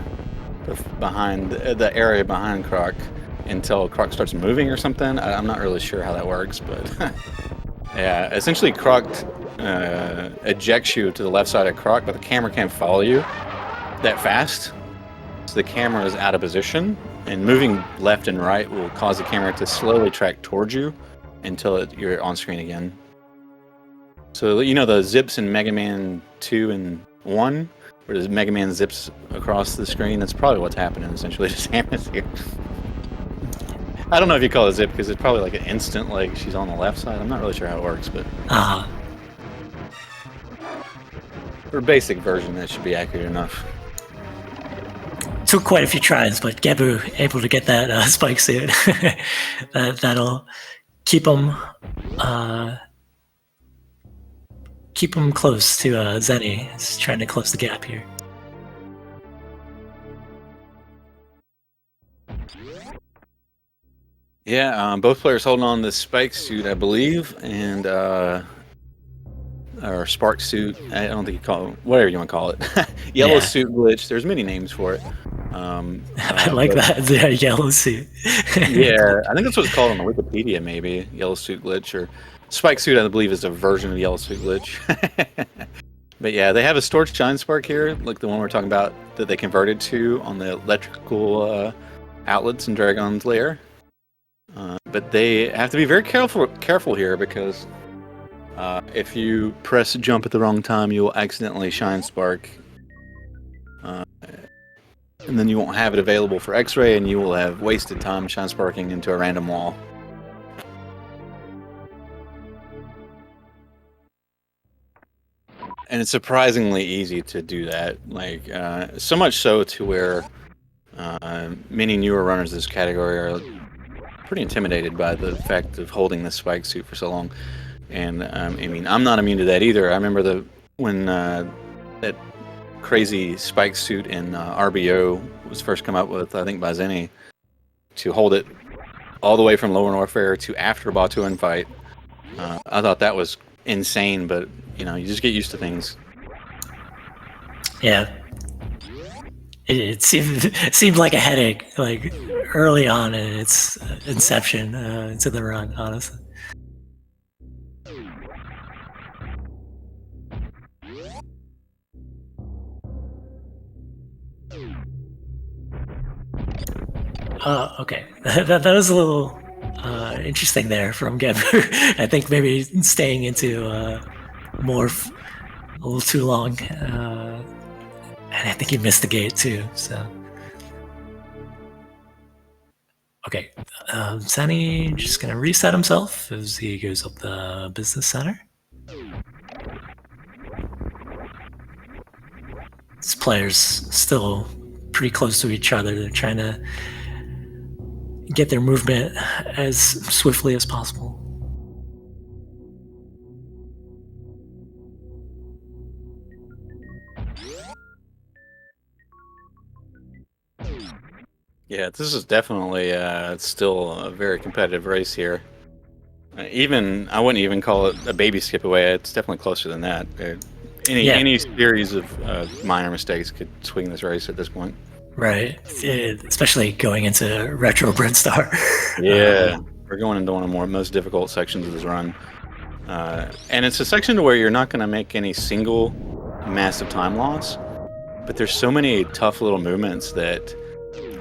S2: the area behind Croc until Croc starts moving or something. I'm not really sure how that works, but yeah, essentially Croc ejects you to the left side of Croc, but the camera can't follow you that fast. So the camera is out of position, and moving left and right will cause the camera to slowly track towards you until you're on screen again. So you know the zips in Mega Man 2 and 1, where the Mega Man zips across the screen? That's probably what's happening, essentially, to Samus here. I don't know if you call it a zip, because it's probably like an instant, like she's on the left side. I'm not really sure how it works, but... For a basic version, that should be accurate enough.
S1: Took quite a few tries, but Gebbu able to get that spike suit. That'll keep him close to Zeni. He's trying to close the gap here.
S2: Yeah, both players holding on the spike suit, I believe, and or spark suit. I don't think you call it, whatever you want to call it. Yellow suit glitch. There's many names for it.
S1: I like that. The yellow suit.
S2: Yeah, I think that's what it's called on the Wikipedia, maybe. Yellow suit glitch, or spike suit, I believe, is a version of yellow suit glitch. But yeah, they have a stored shine spark here, like the one we're talking about that they converted to on the electrical outlets in Dragon's Lair. But they have to be very careful here, because if you press jump at the wrong time, you will accidentally shine spark. And then you won't have it available for X-ray, and you will have wasted time shine sparking into a random wall. And it's surprisingly easy to do that. Like, so much so to where many newer runners of this category are pretty intimidated by the fact of holding this spike suit for so long. And I mean, I'm not immune to that either. I remember when that crazy spike suit in RBO was first come up with, I think, by Zeni, to hold it all the way from Lower Warfare to after Batuan fight. I thought that was insane, but you know, you just get used to things.
S1: Yeah, it seemed like a headache, like early on in its inception into the run, honestly. Okay, that was a little interesting there from Gebbu. I think maybe staying into morph a little too long, and I think he missed the gate too. So, okay, Zeni just gonna reset himself as he goes up the business center. These players still pretty close to each other. They're trying to get their movement as swiftly as possible.
S2: Yeah, this is definitely still a very competitive race here. Even I wouldn't even call it a baby skip away. It's definitely closer than that. Any series of minor mistakes could swing this race at this point.
S1: Right, especially going into Retro Brinstar.
S2: Yeah, we're going into one of the most difficult sections of this run. And it's a section where you're not going to make any single massive time loss, but there's so many tough little movements that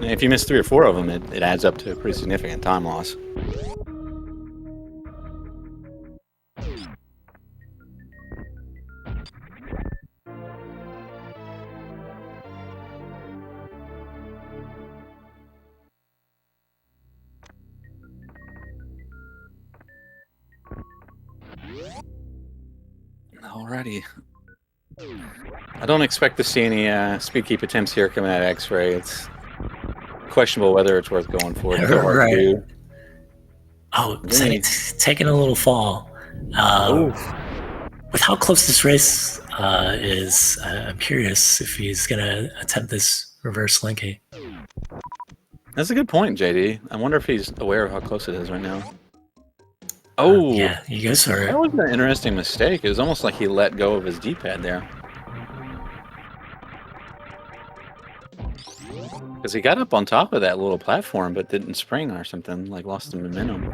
S2: if you miss 3 or 4 of them, it adds up to a pretty significant time loss. Alrighty. I don't expect to see any speed keep attempts here coming out of X-ray. It's questionable whether it's worth going for.
S1: Right. Oh, taking a little fall. With how close this race is, I'm curious if he's going to attempt this reverse slinky.
S2: That's a good point, JD. I wonder if he's aware of how close it is right now. Oh,
S1: yeah, he goes for it.
S2: That was an interesting mistake. It was almost like he let go of his D-pad there. Because he got up on top of that little platform, but didn't spring or something, like lost the momentum.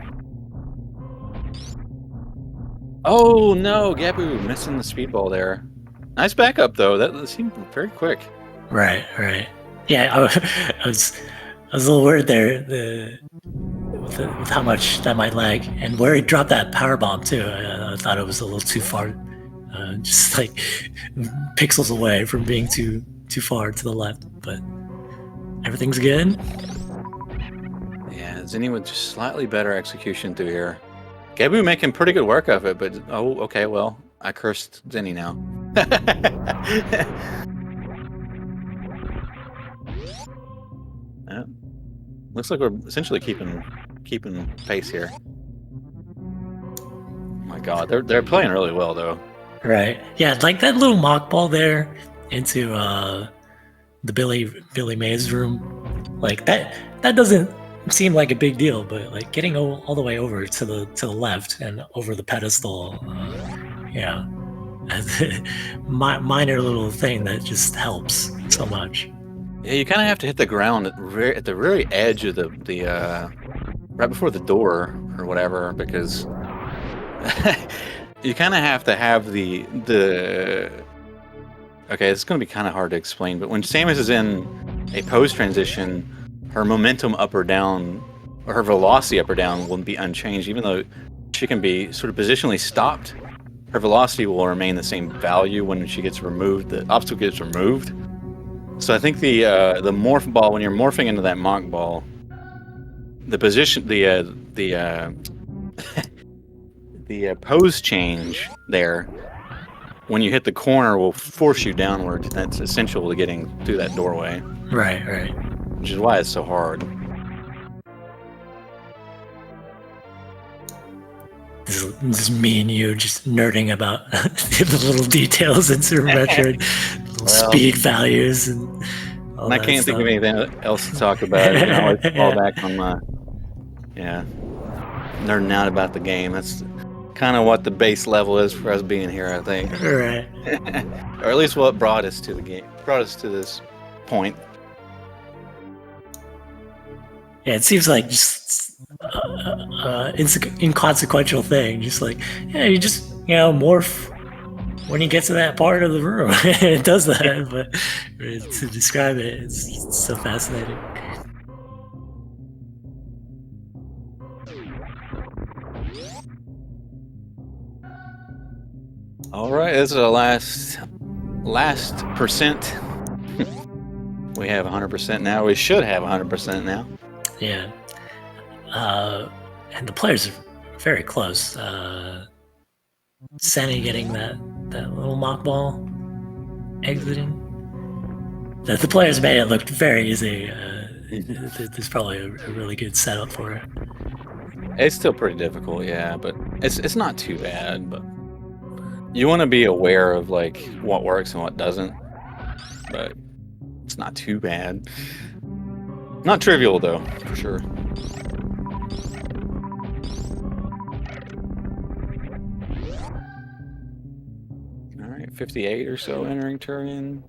S2: Oh no, Gebbu missing the speedball there. Nice backup though. That seemed very quick.
S1: Right. Yeah, I was a little worried there with how much that might lag, and where he dropped that power bomb too. I thought it was a little too far, just like pixels away from being too far to the left. But everything's good.
S2: Yeah, Zeni with just slightly better execution through here. Gebbu making pretty good work of it, but oh, okay, well, I cursed Zeni now. Yeah. Looks like we're essentially keeping pace here. Oh my God, they're playing really well though.
S1: Right. Yeah, like that little mock ball there into the Billy Mays room, like that doesn't seem like a big deal, but like getting all the way over to the left and over the pedestal, yeah, minor little thing that just helps so much.
S2: Yeah, you kind of have to hit the ground at the very edge of the right before the door or whatever, because you kind of have to have the. Okay, it's going to be kind of hard to explain, but when Samus is in a pose transition, her momentum up or down, or her velocity up or down, will be unchanged, even though she can be sort of positionally stopped. Her velocity will remain the same value when she gets removed. The obstacle gets removed. So I think the morph ball, when you're morphing into that mock ball, the position, the pose change there, when you hit the corner, will force you downward. That's essential to getting through that doorway.
S1: Right.
S2: Which is why it's so hard.
S1: This is me and you just nerding about the little details in Super Metroid, speed values, and all
S2: I can't think of anything else to talk about. I can always fall back on my nerding out about the game. That's kind of what the base level is for us being here, I think.
S1: Right.
S2: Or at least what brought us to the game, brought us to this point.
S1: Yeah, it seems like just inconsequential thing. Just like, yeah, you just morph when you get to that part of the room. It does that, but to describe it, it's so fascinating.
S2: All right, this is our last percent. We have 100% now. We should have 100% now.
S1: Yeah. And the players are very close. Seni getting that little mock ball exiting. The players made it look very easy. There's probably a really good setup for it.
S2: It's still pretty difficult, yeah, but it's not too bad. But you want to be aware of like what works and what doesn't. But it's not too bad. Not trivial though, for sure. All right, 58 or so entering turn.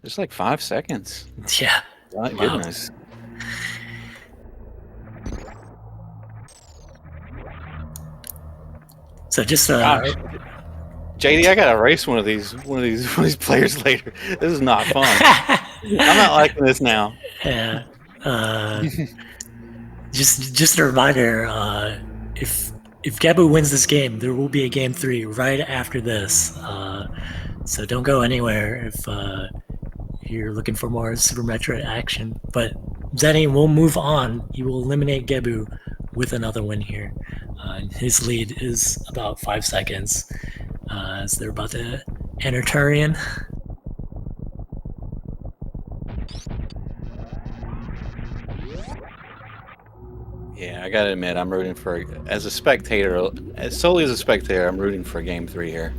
S2: Just like 5 seconds.
S1: Yeah.
S2: My goodness.
S1: So just
S2: JD, I gotta race one of these players later. This is not fun. I'm not liking this now.
S1: Yeah. Just a reminder, if Gebbu wins this game, there will be a game 3 right after this. So don't go anywhere if you're looking for more Super Metroid action. But Zeni will move on. He will eliminate Gebbu with another win here. His lead is about 5 seconds as they're about to enter Turian.
S2: Yeah, I gotta admit, I'm rooting for, as a spectator, solely as a spectator, I'm rooting for game 3 here.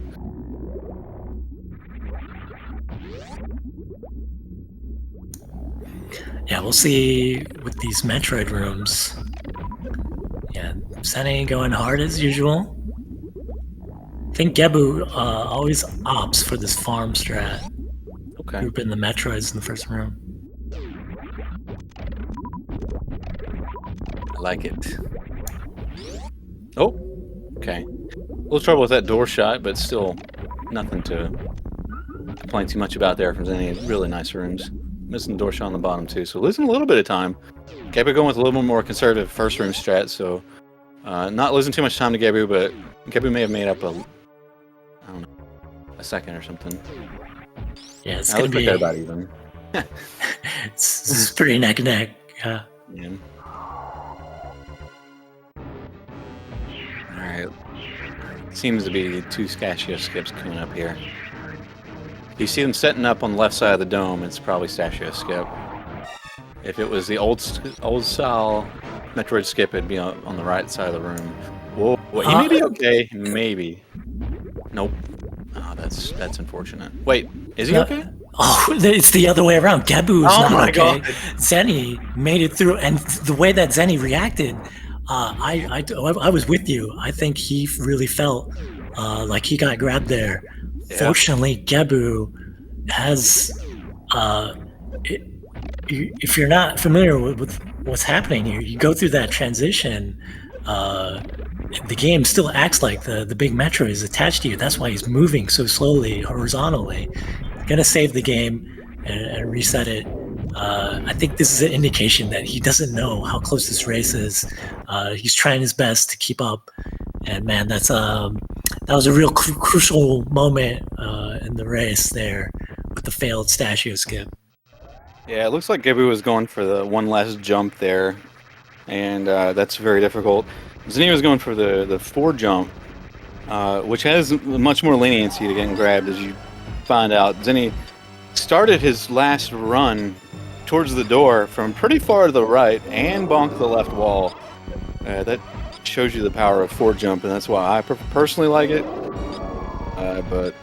S1: Yeah, we'll see with these Metroid rooms. Yeah, Zeni going hard as usual. I think Gebbu always opts for this farm strat.
S2: Okay.
S1: Group in the Metroids in the first room.
S2: I like it. Oh, okay. A little trouble with that door shot, but still nothing to complain too much about there from Zeni. Really nice rooms. Missing the door shot on the bottom too, so losing a little bit of time. Gebbu going with a little more conservative first room strat, so not losing too much time to Gebbu, but Gebbu may have made up a second or something.
S1: Yeah, it's gonna be
S2: like about even.
S1: it's pretty neck and neck. Yeah.
S2: All right. Seems to be 2 Stashio skips coming up here. You see them setting up on the left side of the dome. It's probably Stashio skip. If it was the old style Metroid skip, it'd be on the right side of the room. Whoa, he may be okay. Maybe. Nope. Oh, that's unfortunate. Wait, is he okay?
S1: Oh, it's the other way around. Gebbu is not okay.
S2: God.
S1: Zeni made it through, and the way that Zeni reacted, I was with you. I think he really felt like he got grabbed there. Yeah. Fortunately, Gebbu has. If you're not familiar with what's happening here, you go through that transition. The game still acts like the big Metroid is attached to you. That's why he's moving so slowly horizontally. Gonna save the game and reset it. I think this is an indication that he doesn't know how close this race is. He's trying his best to keep up, and man, that was a real crucial moment in the race there with the failed Stashio skip.
S2: Yeah, it looks like Gebbu was going for the one last jump there, and that's very difficult. Zeni was going for the 4 jump, which has much more leniency to getting grabbed, as you find out. Zeni started his last run towards the door from pretty far to the right and bonked the left wall. That shows you the power of 4 jump, and that's why I personally like it. But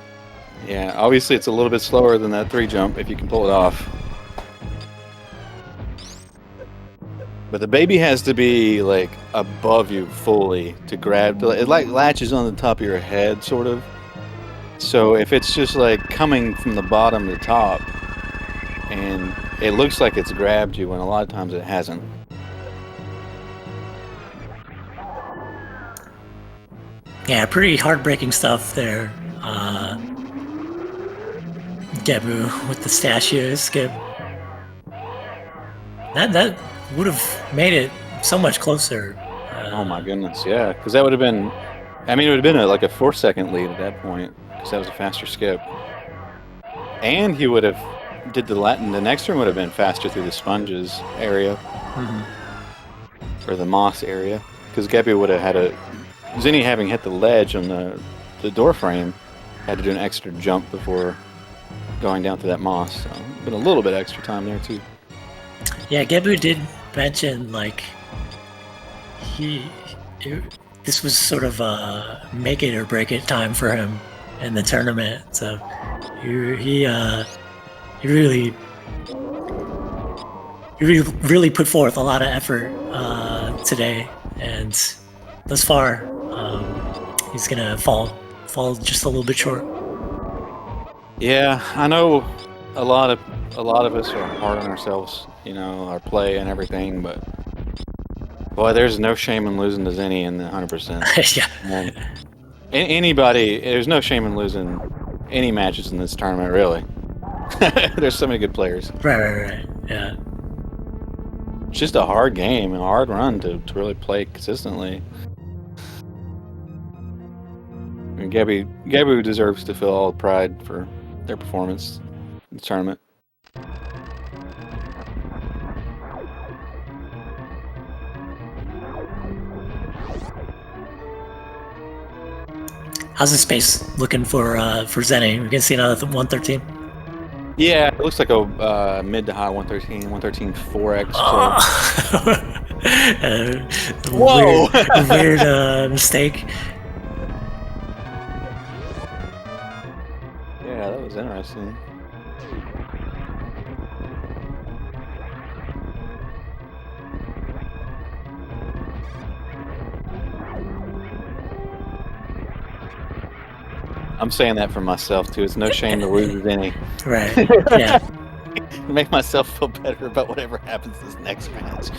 S2: yeah, obviously it's a little bit slower than that 3 jump if you can pull it off. But the baby has to be like above you fully to grab. It like latches on the top of your head, sort of. So if it's just like coming from the bottom to top, and it looks like it's grabbed you, when a lot of times it hasn't.
S1: Yeah, pretty heartbreaking stuff there. Gebbu with the Stashio skip. That would have made it so much closer.
S2: Oh my goodness, yeah, because that would have been, I mean, it would have been like a 4-second lead at that point, because that was a faster skip. And he would have did the next room would have been faster through the sponges area, or the moss area, because Gebbu would have had Zeni, having hit the ledge on the door frame, had to do an extra jump before going down through that moss. So been a little bit extra time there too.
S1: Yeah, Gebbu did mention like this was sort of a make it or break it time for him in the tournament. So he really put forth a lot of effort today, and thus far he's gonna fall just a little bit short.
S2: Yeah, I know a lot of us are hard on ourselves, you know, our play and everything, but boy, there's no shame in losing to Zeni in the 100%.
S1: Yeah.
S2: And there's no shame in losing any matches in this tournament, really. There's so many good players.
S1: Right. Yeah.
S2: It's just a hard game and a hard run to really play consistently. I mean, Gebbu deserves to feel all the pride for their performance in the tournament.
S1: How's the space looking for Zeni? We're gonna see another 113.
S2: Yeah, it looks like a mid to high 113 4x.
S1: Whoa! Weird mistake.
S2: Yeah, that was interesting. I'm saying that for myself too. It's no shame to lose any.
S1: Right. Yeah.
S2: Make myself feel better about whatever happens this next match.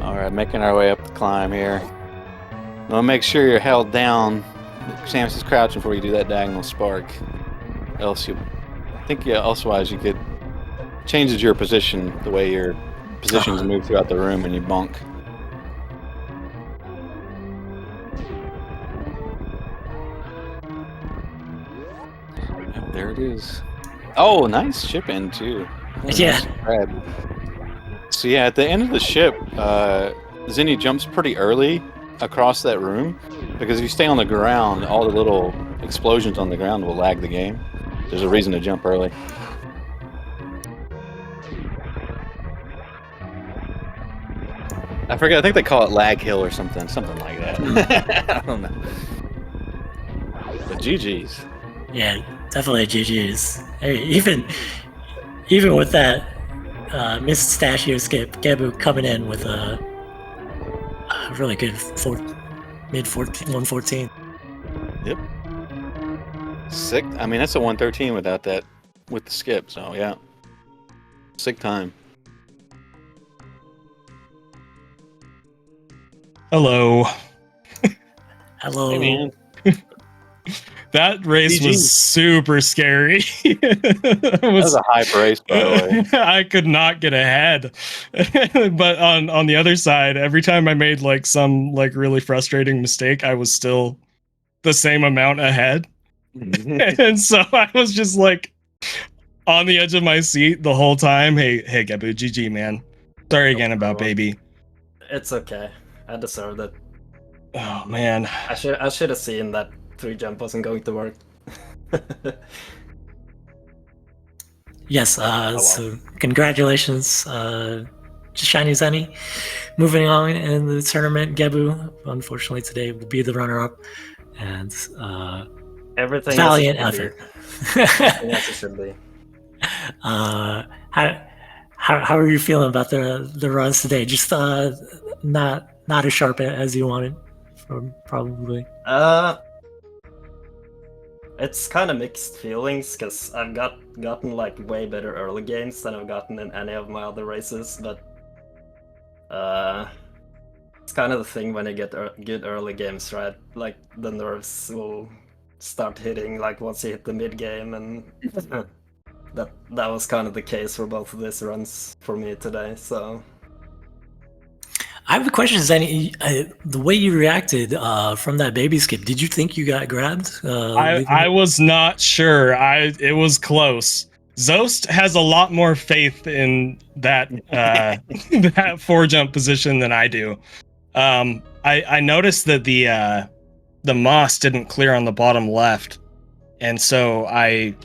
S2: All right, making our way up the climb here. Now make sure you're held down Samus is crouching before you do that diagonal spark. Else you, I think elsewise you could changes your position, the way your positions move throughout the room, and you bonk. Oh, there it is. Oh, nice ship in too.
S1: Yeah.
S2: Nice grab. So yeah, at the end of the ship, Zeni jumps pretty early across that room, because if you stay on the ground, all the little explosions on the ground will lag the game. There's a reason to jump early. I forget. I think they call it lag hill or something like that. I don't know. But GG's.
S1: Yeah, definitely GG's. Hey, even with that missed statue skip, Gebbu coming in with a really good mid 114.
S2: Yep. Sick. I mean, that's a 113 without that, with the skip. So yeah, sick time.
S3: Hello.
S1: Hello.
S2: Hey, man.
S3: That race
S2: GG.
S3: was super scary.
S2: That was a hype race, by the way.
S3: I could not get ahead. But on the other side, every time I made like some like really frustrating mistake, I was still the same amount ahead. And so I was just like on the edge of my seat the whole time. Hey, Gebbu, GG, man. Sorry again about baby.
S4: It's okay. I deserved it.
S3: Oh man.
S4: I should have seen that 3 jump wasn't going to work.
S1: Yes, so congratulations to ShinyZeni. Moving on in the tournament, Gebbu, unfortunately today, will be the runner-up. And
S4: Everything
S1: valiant effort.
S4: Everything as it should be.
S1: How are you feeling about the runs today? Just not as sharp as you wanted, probably.
S4: It's kind of mixed feelings, because I've gotten like way better early games than I've gotten in any of my other races, but it's kind of the thing when you get good early games, right? Like the nerves will start hitting like once you hit the mid game, and that was kind of the case for both of these runs for me today. So
S1: I have a question, Zeni. The way you reacted from that baby skip, did you think you got grabbed?
S3: I was not sure. It was close. Zost has a lot more faith in that that 4-jump position than I do. I noticed that the moss didn't clear on the bottom left, and so I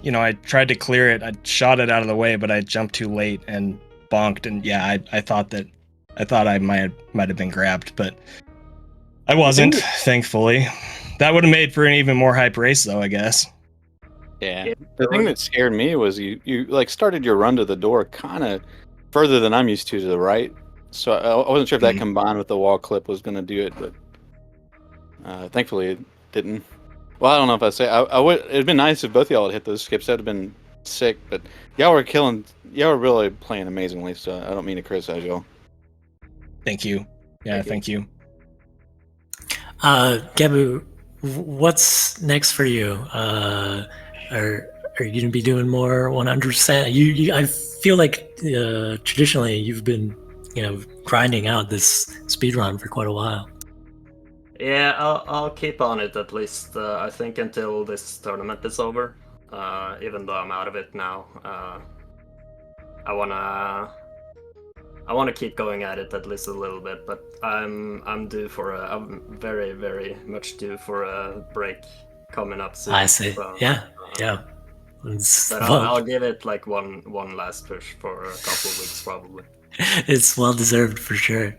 S3: tried to clear it. I shot it out of the way, but I jumped too late and bonked. And yeah, I thought I might have been grabbed, but I wasn't, thankfully. That would have made for an even more hype race, though, I guess.
S2: Yeah. The thing that scared me was you like started your run to the door kind of further than I'm used to the right. So I wasn't sure if that combined with the wall clip was going to do it, but thankfully it didn't. Well, I don't know if I say it'd been nice if both of y'all had hit those skips. That'd have been sick, but y'all were really playing amazingly, so I don't mean to criticize y'all.
S3: Thank you. Yeah, thank you.
S1: Gebbu, what's next for you? Are you gonna be doing more 100%? I feel like traditionally you've been grinding out this speedrun for quite a while.
S4: Yeah, I'll keep on it at least. I think until this tournament is over. Even though I'm out of it now, I wanna keep going at it at least a little bit. But I'm very, very much due for a break coming up soon.
S1: I see.
S4: So,
S1: yeah.
S4: But I'll give it like one last push for a couple of weeks probably.
S1: It's well deserved for sure.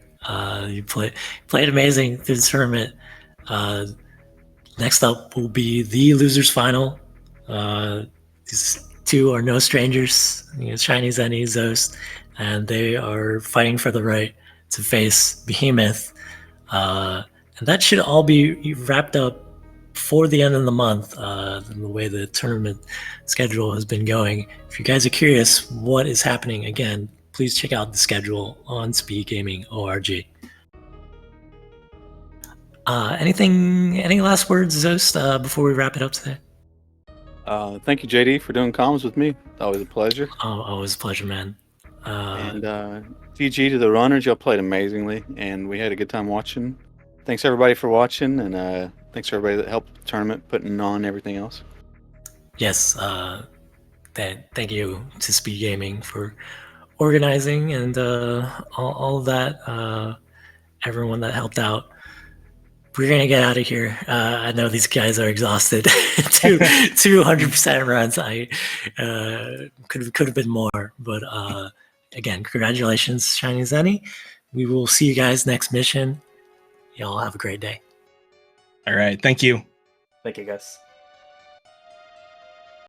S1: You played amazing through the tournament. Next up will be the losers final. These two are no strangers. ShinyZeni, Zost, and they are fighting for the right to face Behemoth. And that should all be wrapped up before the end of the month, the way the tournament schedule has been going. If you guys are curious what is happening, again, please check out the schedule on speedgaming.org. Any last words, Zost, before we wrap it up today?
S2: Thank you, JD, for doing comms with me. It's always a pleasure.
S1: Oh, always a pleasure, man.
S2: And GG to the runners. Y'all played amazingly, and we had a good time watching. Thanks everybody for watching, and thanks everybody that helped the tournament, putting on everything else.
S1: Yes, thank you to Speedgaming for organizing and all of that. Everyone that helped out. We're gonna get out of here. I know these guys are exhausted. 200% runs. I could have been more, but again, congratulations, ShinyZeni. We will see you guys next mission. Y'all have a great day.
S3: All right. Thank you.
S4: Thank you, guys.